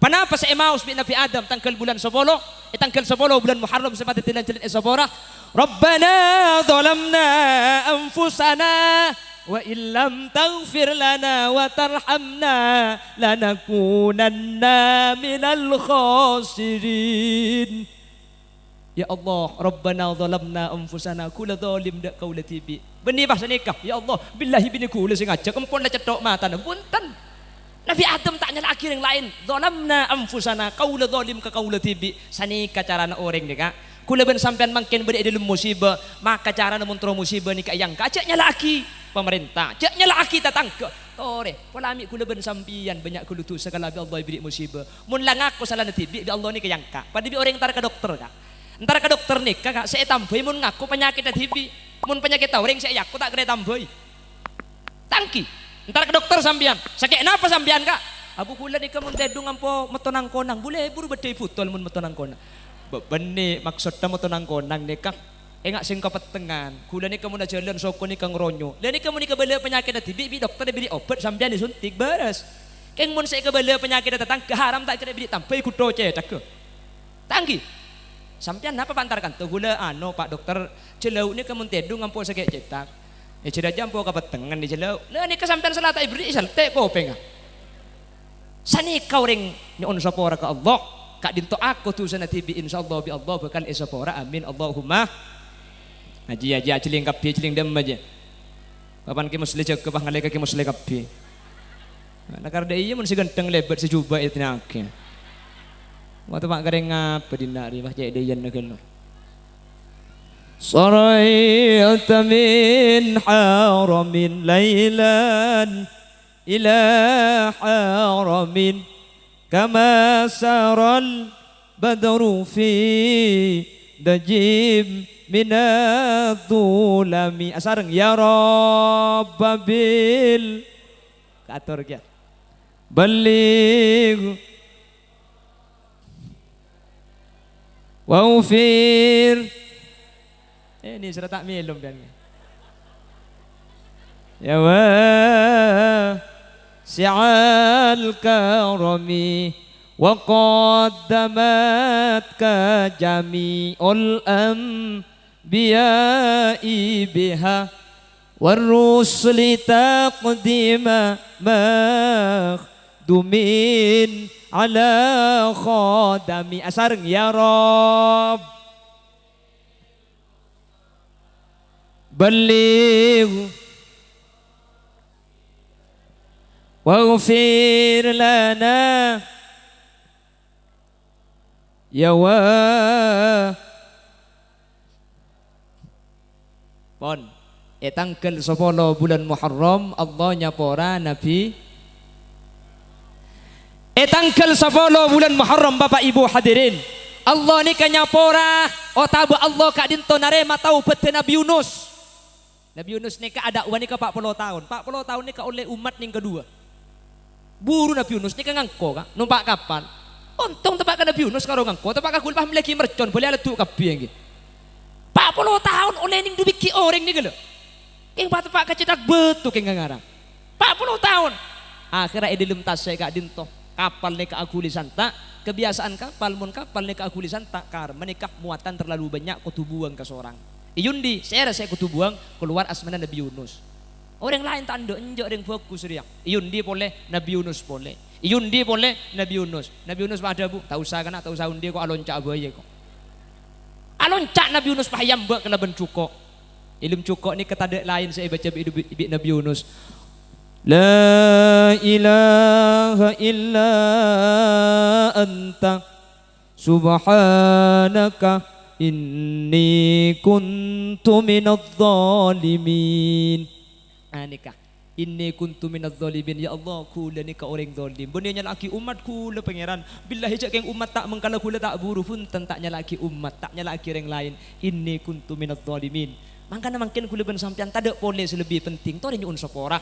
kenapa saya maus bi Nabi Adam tanggal bulan 10 tanggal 10 bulan Muharram seperti tinan celit saporah Rabbana zalamna anfusana wa illam taghfir lana wa tarhamna lanakunanna minal khasirin. Ya Allah, Rabbana zalamna anfusana kula zalim dak kaula tibi. Beni bahasa nikah. Ya Allah, billahi bini kula sing ajak empun dah cetok mata punten. Nabi Adam tak nyala akhir yang lain. Zalamna anfusana kaula zalim ka kaula tibi. Sanika carana orang ni kak. Kula ben sampean mangkin beri dalam musibah, maka carana muntro musibah ni kak yang kacak nyala aki pemerintah. Cak nyala aki tatangka. Tore, pola amik kula ben sampian banyak kula tu segala bi Allah beri musibah. Mun lang aku salah tibi bi Allah ni kayang kak. Pada bi orang tar ke dokter kak. Ntar ke dokter nih kakak saya tambah mun ngaku penyakit TB mun penyakit orang saya aku tak kena tambah tangki ntar ke dokter sambian sakit apa sambian kak abu kula nih kamu tedung ampo metonang konang boleh buru bedai putol mun metonang konang benih maksudnya metonang konang nih kak enggak sing kepetengan kula nih kamu dah jalan soko nih kang ronyo dan nih kamu nih kebala penyakit TB bi dokter beri obat sambian disuntik beres keng mun saya kebala penyakit datang keharam tak kena beri tambah ikut doce tak ke tangki sampean apa pantarkan tuh gula pak dokter celau ni kamu tedung ngampo sakit cetak cedak jampo kepetengan di celau lah ni kesampean salah tak ibri salte ko penga sani kau ring ni on sapora ke Allah kak dinto aku tu sana tibi insyaallah bi Allah bakal sapora amin Allahumma ngaji aja celing kapi celing dem aja kapan ki musli jag ke bangalai ki musli kapi nakar de iya mun si ganteng lebat sejuba itu nake waktu mak gareng apa dinari bah cek deyan nakal sarayta min haramin lailan ila haramin kama saral badru fi dajib minadulami asareng ya rabbil kator kia baligh Waufir ini sudah tak minum dan ya wa si'al karami wa qaddamat ka jami'ul anbiya'i biha warrusli taqdima makhdumin ala khadami asareng ya Rabb baligh waghfir lana ya wa pon tanggal 10 bulan Muharram Allah nyapora Nabi tanggal 10 bulan Muharram Bapak Ibu hadirin Allah ni kanyapora otabu Allah kak dinto narema taubat Nabi Yunus ni ka ada ni ka 40 tahun 40 tahun ni ka oleh umat yang kedua buru Nabi Yunus ni ka ngangko kak numpak kapal Untung tepak Nabi Yunus karo ngangko, tepak kagul paham lagi mercon boleh aletuk kabeh nggih. 40 tahun oleh ning dubiki orang nih lho. King tepak kecedak betul king ngarang. 40 tahun. Akhirnya edilum tasya kak dinto kapal nih ke agulisan tak kebiasaan kapal nih ke agulisan tak kar menikah muatan terlalu banyak kutu buang ke seorang. Iyundi saya kutu buang keluar asmana Nabi Yunus. Orang lain tanda enjak yang fokus riang. Iyundi boleh Nabi Yunus boleh. Iyundi boleh Nabi Yunus. Nabi Yunus pada bu tahu usah kana tahu usah undi kok alonca bae kok. Alonca Nabi Yunus pahayam mbak kena bencukok. Ilmu cukok ni ketada lain saya baca ibi Nabi Yunus. La ilaha illa anta subhanaka inni kuntu minadh dhalimin. Nikah inni kuntu minadh dhalimin, ya Allah kula ni ka orang zalim benarnya laki umat kula pangeran billahi jak keng umat tak mengkala kula tak buru pun tentaknya laki umat taknya laki orang lain inni kuntu minadh dhalimin. Mangkana mangkin kula ben sampean tak ada boleh lebih penting to nyun sepora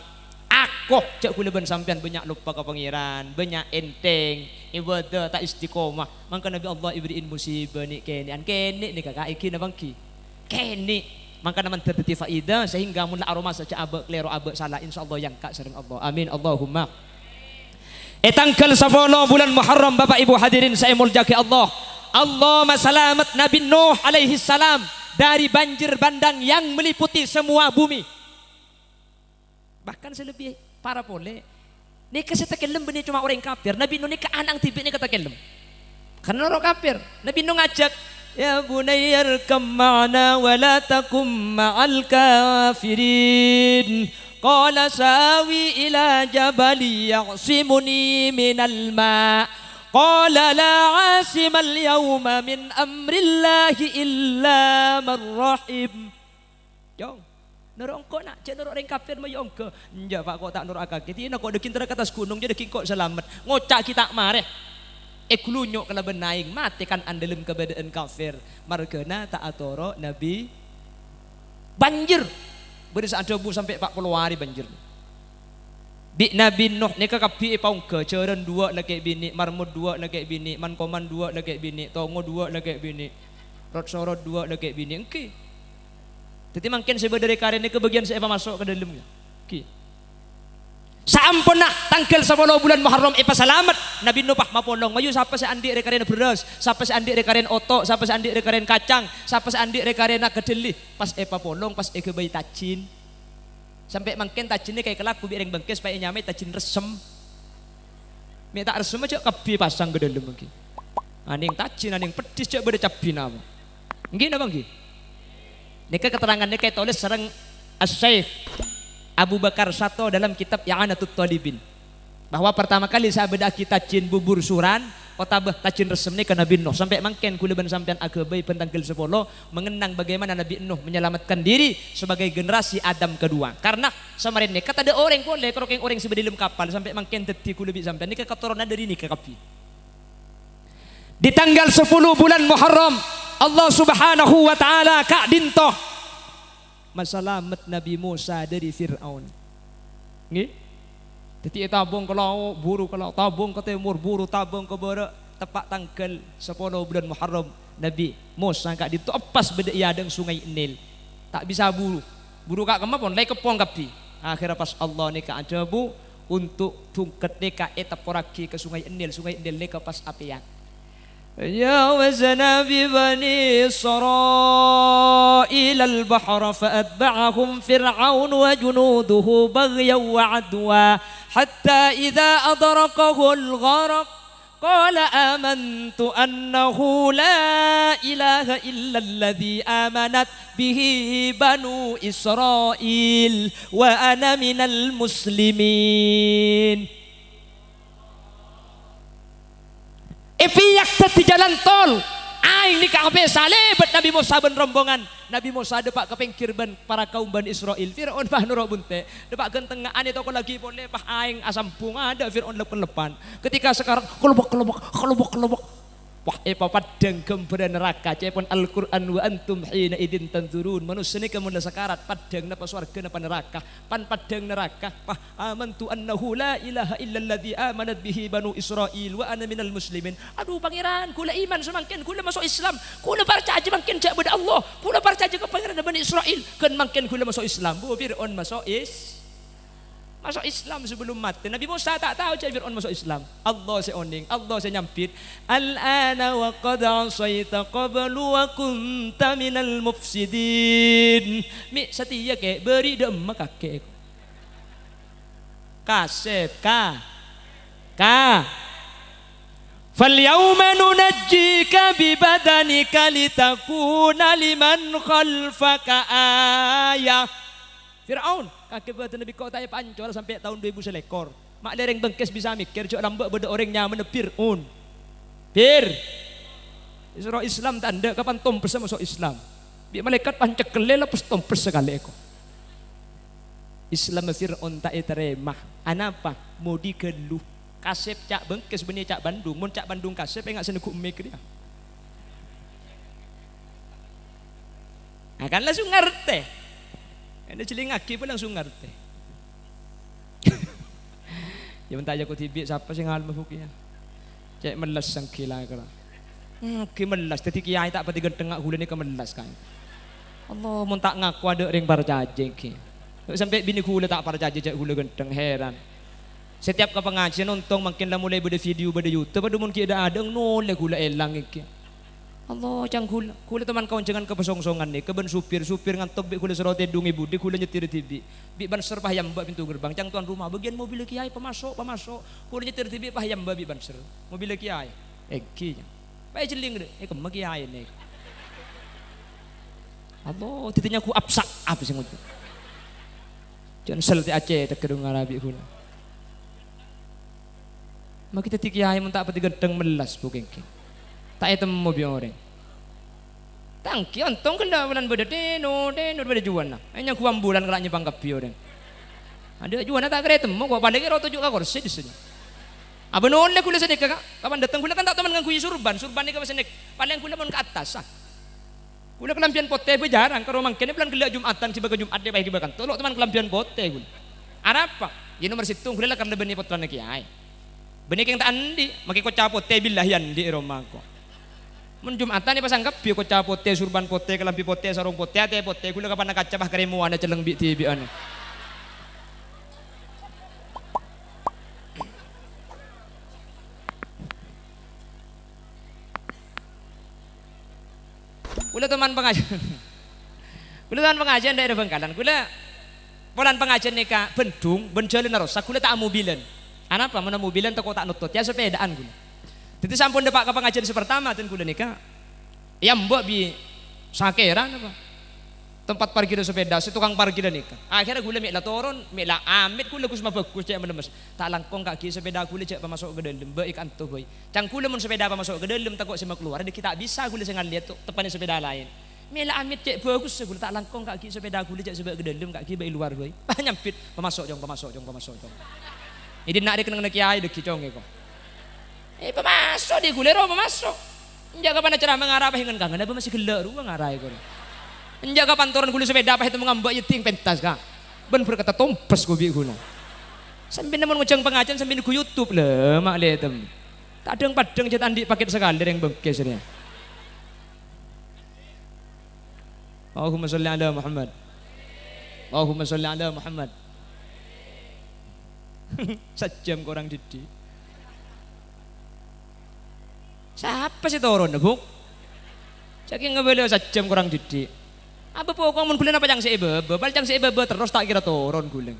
aku cak kula ben sampean banyak lupa ke pangeran banyak enteng ibadah tak istiqomah mangka Nabi Allah ibrin musibah ni kene an kene ni kakak iki na bangki kene mangka naman tertiti faida sehingga mun aroma saja abek klero abek salah insyaallah yang kak sareng Allah amin Allahumma. Tanggal 10 bulan Muharram Bapak Ibu hadirin saya muljaki Allah. Allahumma salamat Nabi Nuh alaihi salam dari banjir bandang yang meliputi semua bumi. Bahkan selebih para pole ni kesetekelem benih cuma orang kafir. Nabi Nuh ni ke anang tibi ni ketekelem karena orang kafir. Nabi Nuh ngajak ya bunayya arkam ma'ana wa la takum ma'al kafirin qala sawi ila jabali ya'simuni minal ma' qala la 'asimal yawma min amrillahi illa man rahim. Jong nurung kok nak cek nurung orang kafir mah yongke nja pak kok tak nurung akak kiti nak kok dekin terak atas gunung je dekin kok selamat ngocak kita mareh eklunyuk kala benaing matikan andelem keberadaan kafir margana tak atoro Nabi banjir beris ada bu sampai 40 hari banjir di Nabi Nuh ni kakapi paung ke ceren 2 lagi bini marmud 2 lagi bini mankoman 2 lagi bini tongo 2 lagi bini rotsorot 2 lagi bini engke. Jadi mungkin saya dari karen ini ke bagian saya masuk ke dalamnya. Okay. Sampun nak tanggal 10 bulan Muharram selamat Nabi Nuh pah mapolong mayu siapa saya andi rekaren beras, siapa saya andi rekaren otok, siapa saya andi rekaren kacang, siapa saya andi rekaren kedelih pas polong pas ke bayi tacin. Sampai mungkin tacin ini kayak kelaku biar yang bangkes supaya nyamai tacin resem. Mi tak resem aja kabi pasang ke dalam mungkin. Aning tacin aning pedis cak beda cabi nama. Nggih napa nggih? Nika keterangannya kayak tulis serang As-Syaikh Abu Bakar Sato dalam kitab I'anatut Talibin bahwa pertama kali saya beda kita cin bubur suran otabah tacin resem ni ke Nabi Nuh sampai mangken kuliban sampean agabai pentanggal 10 mengenang bagaimana Nabi Nuh menyelamatkan diri sebagai generasi Adam kedua karena samarin ni kata ada orang boleh kalau orang sebelum kapal sampai mangken teti kulibi sampean ni keturunan dari ni ke kapi di tanggal 10 bulan Muharram Allah subhanahu wa ta'ala kak dintoh masalamat Nabi Musa dari Fir'aun nggih jadi tabung kalau buru kalau tabung ke timur buru tabung ke barat tepat tanggal 10 bulan Muharram Nabi Musa kak dintoh pas beda iadeng sungai Nil tak bisa buru kak kemapun lai kepong kapi akhirnya pas Allah ni kak ajabu untuk tungket ni kak etaporaki ke sungai Nil ni ke pas apian جاوزنا ببني إسرائيل البحر فأتبعهم فرعون وجنوده بغيا وعدوا حتى إذا أدركه الغرق قال آمنت أنه لا إله إلا الذي آمنت به بنو إسرائيل وأنا من المسلمين. Piyak di jalan tol aing ni kabeh salebet Nabi Musa ben rombongan Nabi Musa depak kepengkir ben para kaum Bani Israil Firaun bah nuro bunte depak gentengaan itu aku lagi boleh bah aing asampung ada Firaun lepan ketika sekarang kelobok wah padang gambaran neraka cepon Al-Qur'an wa antum hina idin tanzurun manusia ni kemun sakarat padang napa swarga napa neraka padang neraka pah amantu annahu la ilaha illalladzi amanat bihi banu Israil wa ana minal muslimin. Aduh pangeran kula iman semangkin kula masuk Islam kula percaya mangkin jak beda Allah kula percaya ke pangeran Bani Israil kan mangkin kula masuk Islam. Bu Fir'aun masuk Islam sebelum mati. Nabi Musa tak tahu cak Fir'aun masuk Islam. Allah seoning, Allah senyampit. Al-ana wa qad asaita qablu wa kunta minal mufsidin. Mi setia ke beri demak kakek. Kasep ka. Fal yawma nunajjika bi badanika litakuna liman khalfaka ayah. Fir'aun kakek buat Nabi kau tanya pancor sampai tahun 2000 selekor. Mak lereng bengkes bisa mikir cok lambak beda orang nyaman Fir'aun. Isra Islam tanda kapan tompes masuk Islam. Bi malaikat pancek kelel lepas tompes sekali eko. Islam Fir'aun tak terima. Anapa? Mau dikeluh. Kasep cak bengkes benih cak Bandung. Mun cak Bandung kasep enggak seneguk mikir dia. Akan langsung ngerti. Ada celing aki pun langsung ngerti. Ya mentah aku tibik siapa sih ngal mafukinya. Cek melas sang kila kala. Ki melas tadi kiai tak pati genteng gula ni ke melas kan. Allah mun tak ngaku ada ring parjaje ki. Sampai bini gula tak parjaje cek gula genteng heran. Setiap ke pengajian untung makin lah mulai beda video beda YouTube pada mun ki ada noleh gula elang iki. Allah cang kula teman kawan jangan kepesongsongan nih keben supir ngantuk bi kula serote dungi budi kula nyetir TV bi banser pahayam mbak pintu gerbang cang tuan rumah bagian mobil kiai pemasok kula nyetir TV pahayam mbak bi banser mobil kiai eki bae jeling deh kemah kiai nih Allah titinya ku apsak apa sih ngutu jangan selti Aceh tak kedung Arabi kula mak kita kiai mun tak pati gedeng melas buking tak itu mobil orang. Tangki untung kena bulan beda deno beda juan lah. Hanya kuam bulan kalau nyepang kapi orang. Ada juan tak kereta mau kau balik roto juga kursi di sini. Abang nolak kula sedek kak. Kapan datang kula kan tak teman dengan kuy surban ni kau sedek. Paling kula pun ke atas ah. Kula kelampian pote berjarang kalau mangkene bulan kelak Jumatan sebagai Jumat dia baik dibakan. Tolok teman kelampian pote kula. Apa? Ya nomor situ kula lah karena benih potran kiai. Benih yang tak andi, makai kau capot teh billahian di rumah kau. Mun Jumatan ni pasang kapi ko capote surban pote kelampi pote sarung pote ate pote kula kapan nak kacabah keremu ana celeng bi TV ana. Kula teman pengajian. Kula teman pengajian daerah Bangkalan. Kula polan pengajian nika Bendung, Benjolin Rosak kula tak mobilan. Anapa mana mobilan toko tak nutut ya sepedaan kula. Jadi sampun depak ke pengajian pertama dan kula nikah. Ya mbok bi sakeran apa? Tempat parkir sepeda, si tukang parkir nikah. Akhirnya kula mik la turun, mik la amit kula kus bagus cek menemes. Tak langkong kaki sepeda kula cek masuk ke dalam, baik antu boy. Cang kula mun sepeda masuk ke dalam takut sima keluar, dia kita bisa kula sengal lihat tepane sepeda lain. Mila amit cek bagus kula tak langkong kaki sepeda kula cek sebab ke dalam kaki baik luar boy. Nyampit pemasok jong. Ini nak dia kena kiai deki cong eko. Pemasok di gulero pemasok. Menjaga pada cara mengarah pahingan kangen apa masih gelak ruang ngarai ko. Menjaga panturan gula sepeda apa itu mengambak yeting pentas ka. Ben berkata tompes ko bi gula. Sambil namun ngejang pengajian sambil ku YouTube lah mak letem. Tak ada padang jet andi paket sekali yang bengkes dia. Allahumma sholli ala Muhammad. Allahumma sholli ala Muhammad. Sejam korang didik. Siapa sih turun bu? Saking ngebeli sejam kurang didik. Apa pokok mun gulen apa yang seebe? Bal yang seebe terus tak kira turun gulen.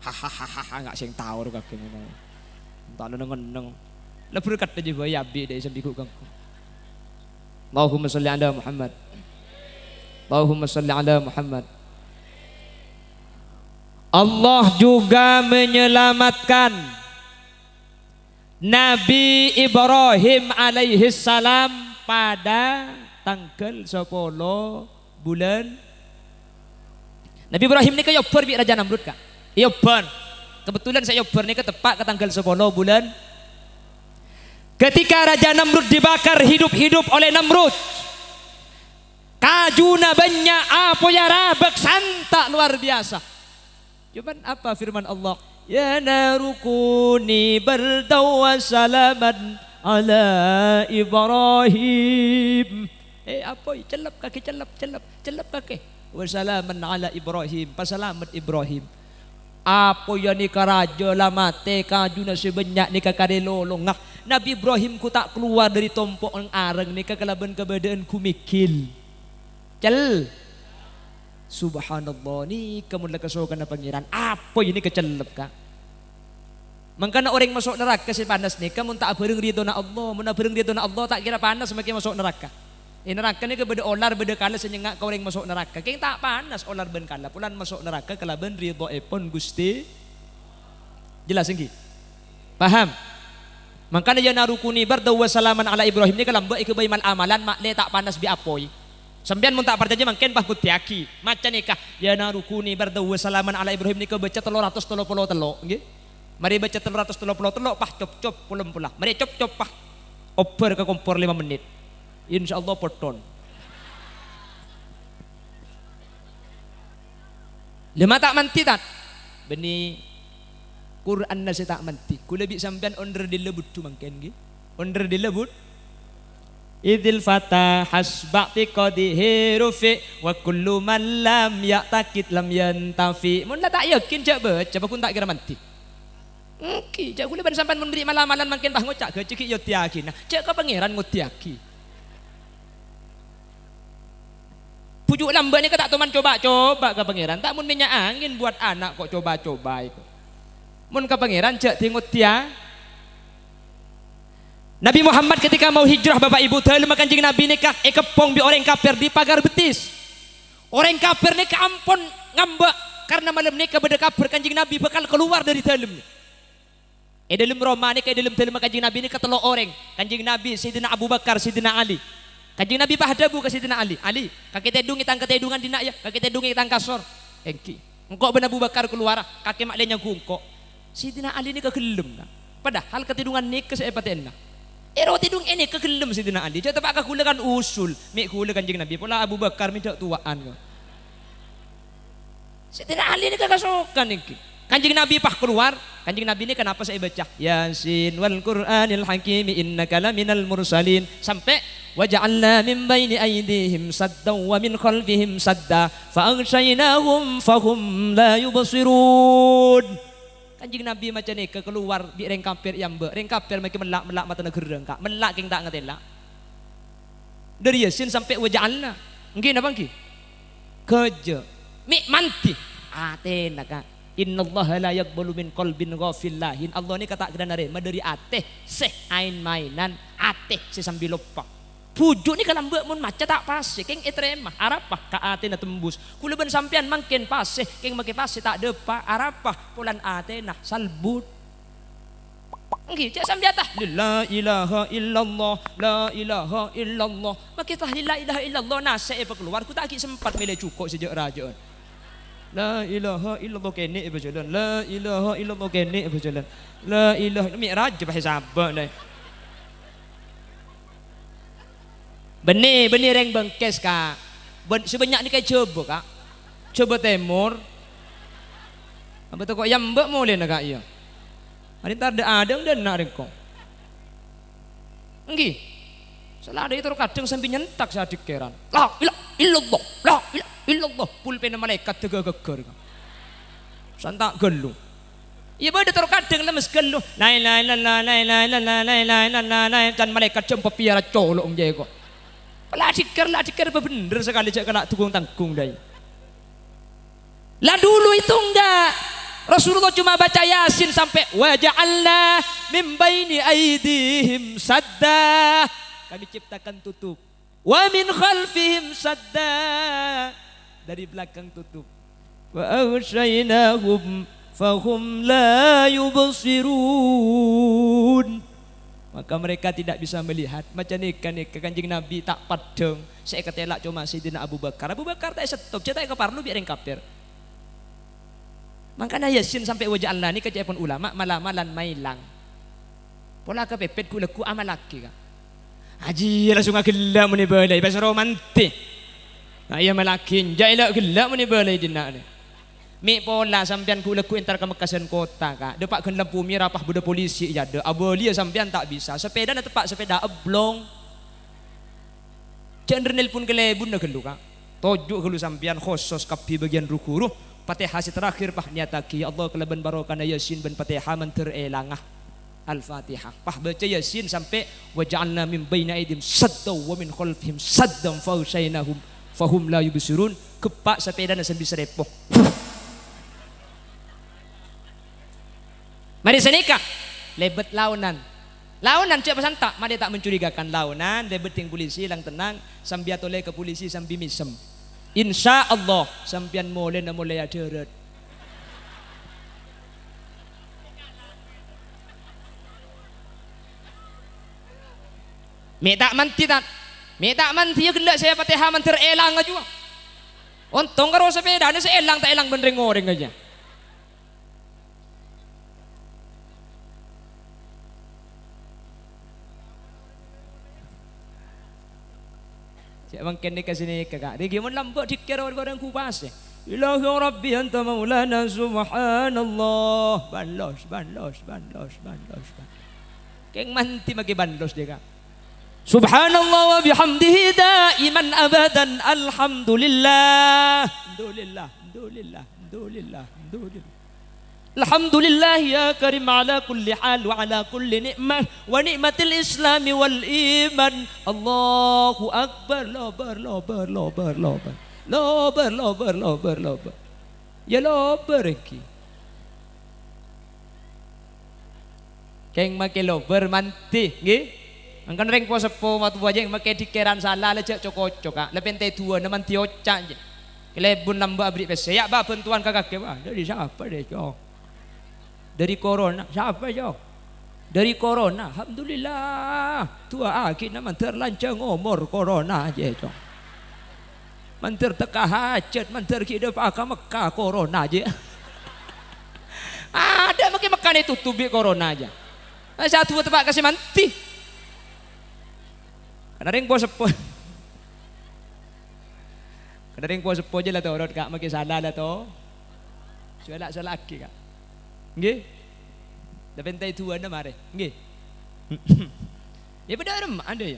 Hahaha nggak sing tahu kakek ini. Tak neng. Lebur kata juga ya bi dari sembiku kangku. Allahumma sholli ala Muhammad. Allahumma sholli ala Muhammad. Allah juga menyelamatkan Nabi Ibrahim alaihi salam pada tanggal 10 bulan Nabi Ibrahim ni ke yobar bi Raja Namrud kak. Yobar. Kebetulan saya yobar ni ke tepat ke tanggal 10 bulan. Ketika Raja Namrud dibakar hidup-hidup oleh Namrud. Kajuna banyak apa ya rabak santak luar biasa. Cuman apa firman Allah? Ya narukuni bardaw wa salaman ala Ibrahim. Apa? Celap kaki, celap kaki. Wassalaman ala Ibrahim. Pasalamat Ibrahim. Apa yang ni karaja lah mati kajuna sebanyak ni kakade lolongak. Nabi Ibrahim ku tak keluar dari tompok yang areng ni kekalaban keberadaan ku mikil. Cel. Subhanallah ni kamu lah kesokan na pangeran. Apa ini kecelep ka? Mangkana orang masuk neraka si panas ni kamu tak bareng ridho na Allah. Mun bareng ridho na Allah tak kira panas semakin masuk neraka. Neraka ni kepada olar beda kala senyengak ka orang masuk neraka. Keng tak panas olar ben kala pulan masuk neraka kalaban ridho epon Gusti. Jelas engki? Paham? Mangkana ya narukuni bardaw wa salaman ala Ibrahim ni kalamba ikebay mal amalan makle tak panas bi apoy. Sampeyan mun tak percaya mangken bah butiaki. Maca nikah ya narukuni bardaw wa salaman ala Ibrahim ni ke baca 333 nggih. Mari baca 333 pah cop-cop pulang-pulang. Mari cop-cop pah oper ke kompor 5 menit. Insyaallah poton. Lima tak manti tak? Beni Quran nasi tak manti. Kula bi sampeyan onder dilebut tu mangken nggih. Onder dilebut. Idil fatah hasba'ti qadihi rufi wa kullu man lam ya'takid lam yantafi. Mun tak yakin cak baca pun tak kira manti. Cak kula ban sampean mun beri malam-malam mangken bah ngocak ge cekik yo tiaki. Nah, cak ka pangeran ngotiaki. Pujuk lambat ni ke tak teman coba-coba ke pangeran. Tak mun minyak angin buat anak kok coba-coba itu. Mun ke pangeran cak tengok tia. Nabi Muhammad ketika mau hijrah bapak ibu dalam kanjeng Nabi nikah kepong bi orang kafir di pagar betis. Orang kafir ni ampun ngambek karena malam ni kepada kafir kanjeng Nabi bakal keluar dari dalam. Dalam Roma ni dalam kanjeng Nabi ni ketelo orang. Kanjeng Nabi Sayyidina Abu Bakar, Sayyidina Ali. Kanjeng Nabi pahdabu ke Sayyidina Ali. Ali, kaki tedung itang ketedungan dina ya, kaki tedung itang kasor. Engki. Engkau ben Abu Bakar keluar, kaki mak lenyang kungko. Sayyidina Ali ni kegelem nah. Padahal ketedungan ni kesepaten nah. Roti dung ini kegelem Sayyidina Ali. Jadi tak kula kan usul, mik kula kanjeng Nabi. Pola Abu Bakar minta tuaan. Sayyidina Ali ni kakasokan iki. Kanjeng Nabi pah keluar, kanjeng Nabi ini kenapa saya baca? Yasin wal Qur'anil Hakim innaka laminal mursalin sampai waja'alna min baini aydihim saddan wa min khalfihim sadda fa aghshaynahum fahum la yubsirun. Kanjeng Nabi macam ni keluar di reng kafir yang reng kafir makin melak mata negara kak melak king tak ngatela dari Yasin sampai waja'alna nggih napa nggih kerja mik manti atena kak innallaha la yaqbalu min qalbin ghafillahin. Allah ni kata kena nerima dari ateh seh ain mainan ateh seh sambil lupa. Pujuk ni kalau mbak mun maca tak pasih keng etrema arapah ka atena tembus. Kula ben sampean mangken pasih keng make pasih tak depa arapah pulan atena salbut. Nggih cak sampean tah la ilaha illallah la ilaha illallah. Make tah la ilaha illallah nase apa keluar ku tak sempat mele cukup sejak rajaan. La ilaha illallah kene apa jalan. La ilaha illallah kene apa jalan. La ilaha mi'raj bah sabar dah. Benih reng bengkes kak. Sebanyak ni kayak coba kak. Coba timur. Apa tu kok yang mbak mulai nak kak iya. Hari tak ada dan nak rengkong. Enggih. Salah ada itu kadang sampai nyentak sadik keran. La ilaha illallah. La ilaha illallah. Pulpen malaikat tegar-gegar. Santak gelu. Iya boleh terkadang lemes gelu. La ilaha illallah la ilaha illallah la ilaha illallah la dan malaikat jumpa piara colok menjaga. Lah dikir bener sekali cak kena tukung tanggung dai. Lah dulu itu enggak. Rasulullah cuma baca Yasin sampai waja'alna min baini aydihim sadda. Kami ciptakan tutup. Wa min khalfihim sadda. Dari belakang tutup. Wa aghshaynahum fahum la yubsirun. Maka mereka tidak bisa melihat. Macam ni kan kanjeng Nabi tak padang. Saya ketelak cuma Sayyidina Abu Bakar. Abu Bakar tak stop. Saya tak keparlu biar yang kafir. Makanya Yasin sampai wajah Allah ni kerja pun ulama malam-malam mailang. Pola ke pepet ku leku amal laki ka. Haji langsung agak muni balai pasal romantik. Ayah malakin jailah gelak muni balai jenak ni. Mi pola sampean ku leku entar ke Mekasan kota ka. Depak kan lampu merah pah budak polisi jada. Abolia sampean tak bisa. Sepeda na tepak sepeda oblong. Cendernil pun kelebun na gelu ka. Tojuk gelu sampean khusus kapi bagian ruku. Fatihah terakhir pah nyataki Allah keleban barokana Yasin ben Fatihah menter elangah. Al-Fatihah. Pah baca Yasin sampai waja'alna min baina aidim saddaw wa min khalfihim saddam fausainahum fahum la yubsirun. Kepak sepeda na sambil serepoh. Mari senikah lebet launan cek pesan tak mari tak mencurigakan launan lebet ting polisi lang tenang sambil toleh ke polisi sambil misem insya Allah sampian mulai na mulai aderet tak manti ya gelak saya Fatihah mantir elang aja untung karo sepeda ni seelang tak elang benereng orang aja. Cik mungkin ni kasini kakak. Dia gimana lambat dikira orang kupas. Ilahi Rabbi anta maulana subhanallah. Banlos. Keng manti magi banlos dia kak. Subhanallah wa bihamdihi daiman abadan alhamdulillah. Alhamdulillah. Alhamdulillah ya karim ala kulli hal wa ala kulli ni'mah wa ni'matil islami wal iman. Allahu akbar lobar. Ya lobar ki. Keng make lobar manti nggih. Angkan reng po sepo matu aja make dikeran salah lecek cokocok kak. Lepente tua naman tiocak je. Kelebun nambah abri pese. Ya ba bantuan kakak ke ba. Dari siapa deh cok. Dari corona, siapa jauh? Dari corona, alhamdulillah. Tua akhir nama terlancang umur corona aja jauh. Manter teka hajat, manter kita pakai Mekah corona aja. Ada makin Mekah itu tutupi corona aja. Satu tempat kasih manti. Karena ring pos sepo. Karena ring pos sepo aja lah tu orang kak makin salah lah tu. Salah lagi kak. Nggih. Dapentai tua na mare. Nggih. Ya benar ada ya.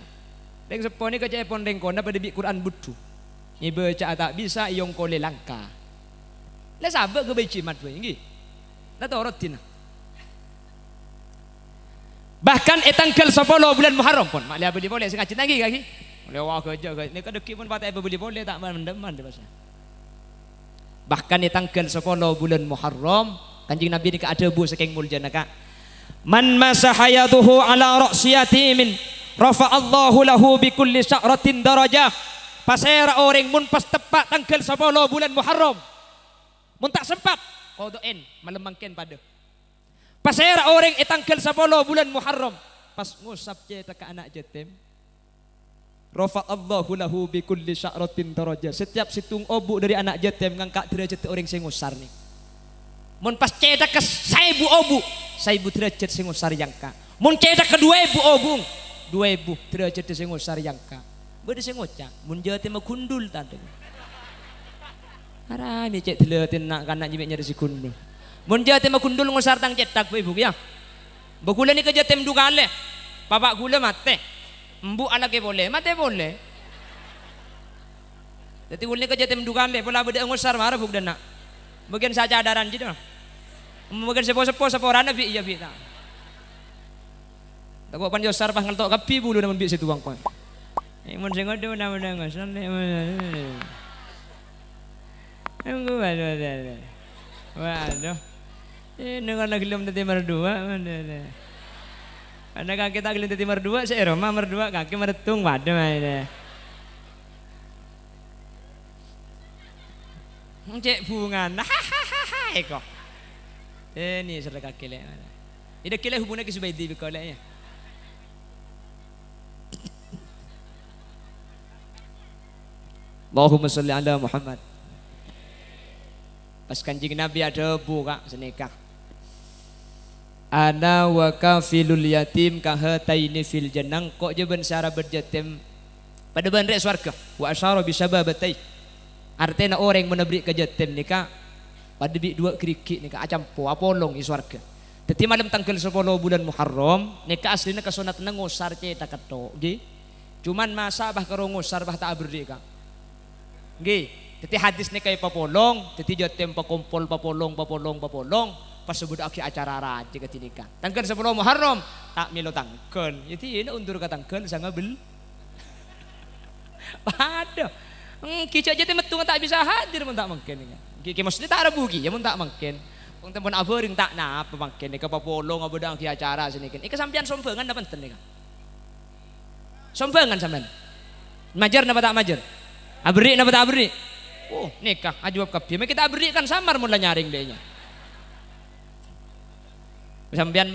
Reng sepo ni kerja pon reng kona pada bi Quran butu. Ni baca tak bisa iong kole langka. Lah sabar ke baca mat we nggih. Lah tau rotin. Bahkan etangkel 10 bulan Muharram pun mak dia boleh sengaja lagi kaki. Boleh wah kerja ni ka deki pun patai boleh tak mandeman dia pasal. Bahkan etangkel 10 bulan Muharram Kanjeng Nabi ni ada bu saking mulja naka. Man masahayatuhu ala ra'si yatimin rafa Allahu lahu bi kulli sya'ratin darajah. Pasera orang mun pas tepat tanggal 10 bulan Muharram. Mun tak sempat qadain malemangken pada. Pasera orang tanggal 10 bulan Muharram pas ngusap je ke anak yatim. Rafa Allahu lahu bi kulli sya'ratin darajah. Setiap situng obu dari anak yatim ngangkat derajat orang sing ngusar ni. Mun pas cetak ke 1000 obu, 1000 derajat sing usar yangka. Mun cetak ke 2000 obung, 2000 derajat sing usar yangka. Bade sing ngocak, mun jate mah kundul tante. Arami cek deletin nak kanak jibek nyari si kundul. Mun jate mah kundul ngusar tang cetak ibu ya. Begula ni ke jatem dugale. Bapak gula mate. Embu anake boleh, mate boleh. Jadi gula ni ke jatem dugale, pola bade ngusar marah buk dana. Bagian saja adaran je dah. Bagian sepo-sepo seporana bi iya bi tak. Tak buat panjang sar pas ngeltok kapi bulu namun bi situ bang pan. Mun sing ngodo nama-nama sale. Engko waduh. Waduh. Dengan lagi lem tadi merdua mana. Ada kaki tak gelem tadi merdua saya Roma merdua kaki meretung waduh mana. Cek bungan, hahaha, kok. Ini sudah kaki le. Ini kile hubungan ke Subaidi berkolanya. Allahumma salli ala Muhammad. Pas Kanjeng Nabi ada bu kak senikah. Ana wa kafilul yatim kahataini fil jannah, kok je ben syara berjatim pada ban rek swarga. Wa asyara bi sababatai, artinya orang menabrik ke jatim nikah pada bi dua kerikik nikah acam po apolong di swarga. Teti malam tanggal 10 bulan Muharram nikah aslinya kesunat ngusar ceta ketok nggih. Cuman masa bah karo ngusar bah tak abri kak nggih. Teti hadis nikah papolong, teti jatim pakumpul papolong pas sebut aki acara raja ke nikah tanggal 10 Muharram tak milo tanggal jadi ini undur ke tanggal sangat bel ada kicau aja metu tak bisa hadir mun tak mungkin ki maksudnya tak ada bugi ya mun tak mungkin wong tempon abeuring tak napa mungkin ke papolong abedang ki acara sinikin iki sampean sombengan apa enten nika sombengan sampean majar napa tak majar abri napa tak abri oh nikah ajwab kabeh kita abri kan samar mun lah nyaring dehnya sampean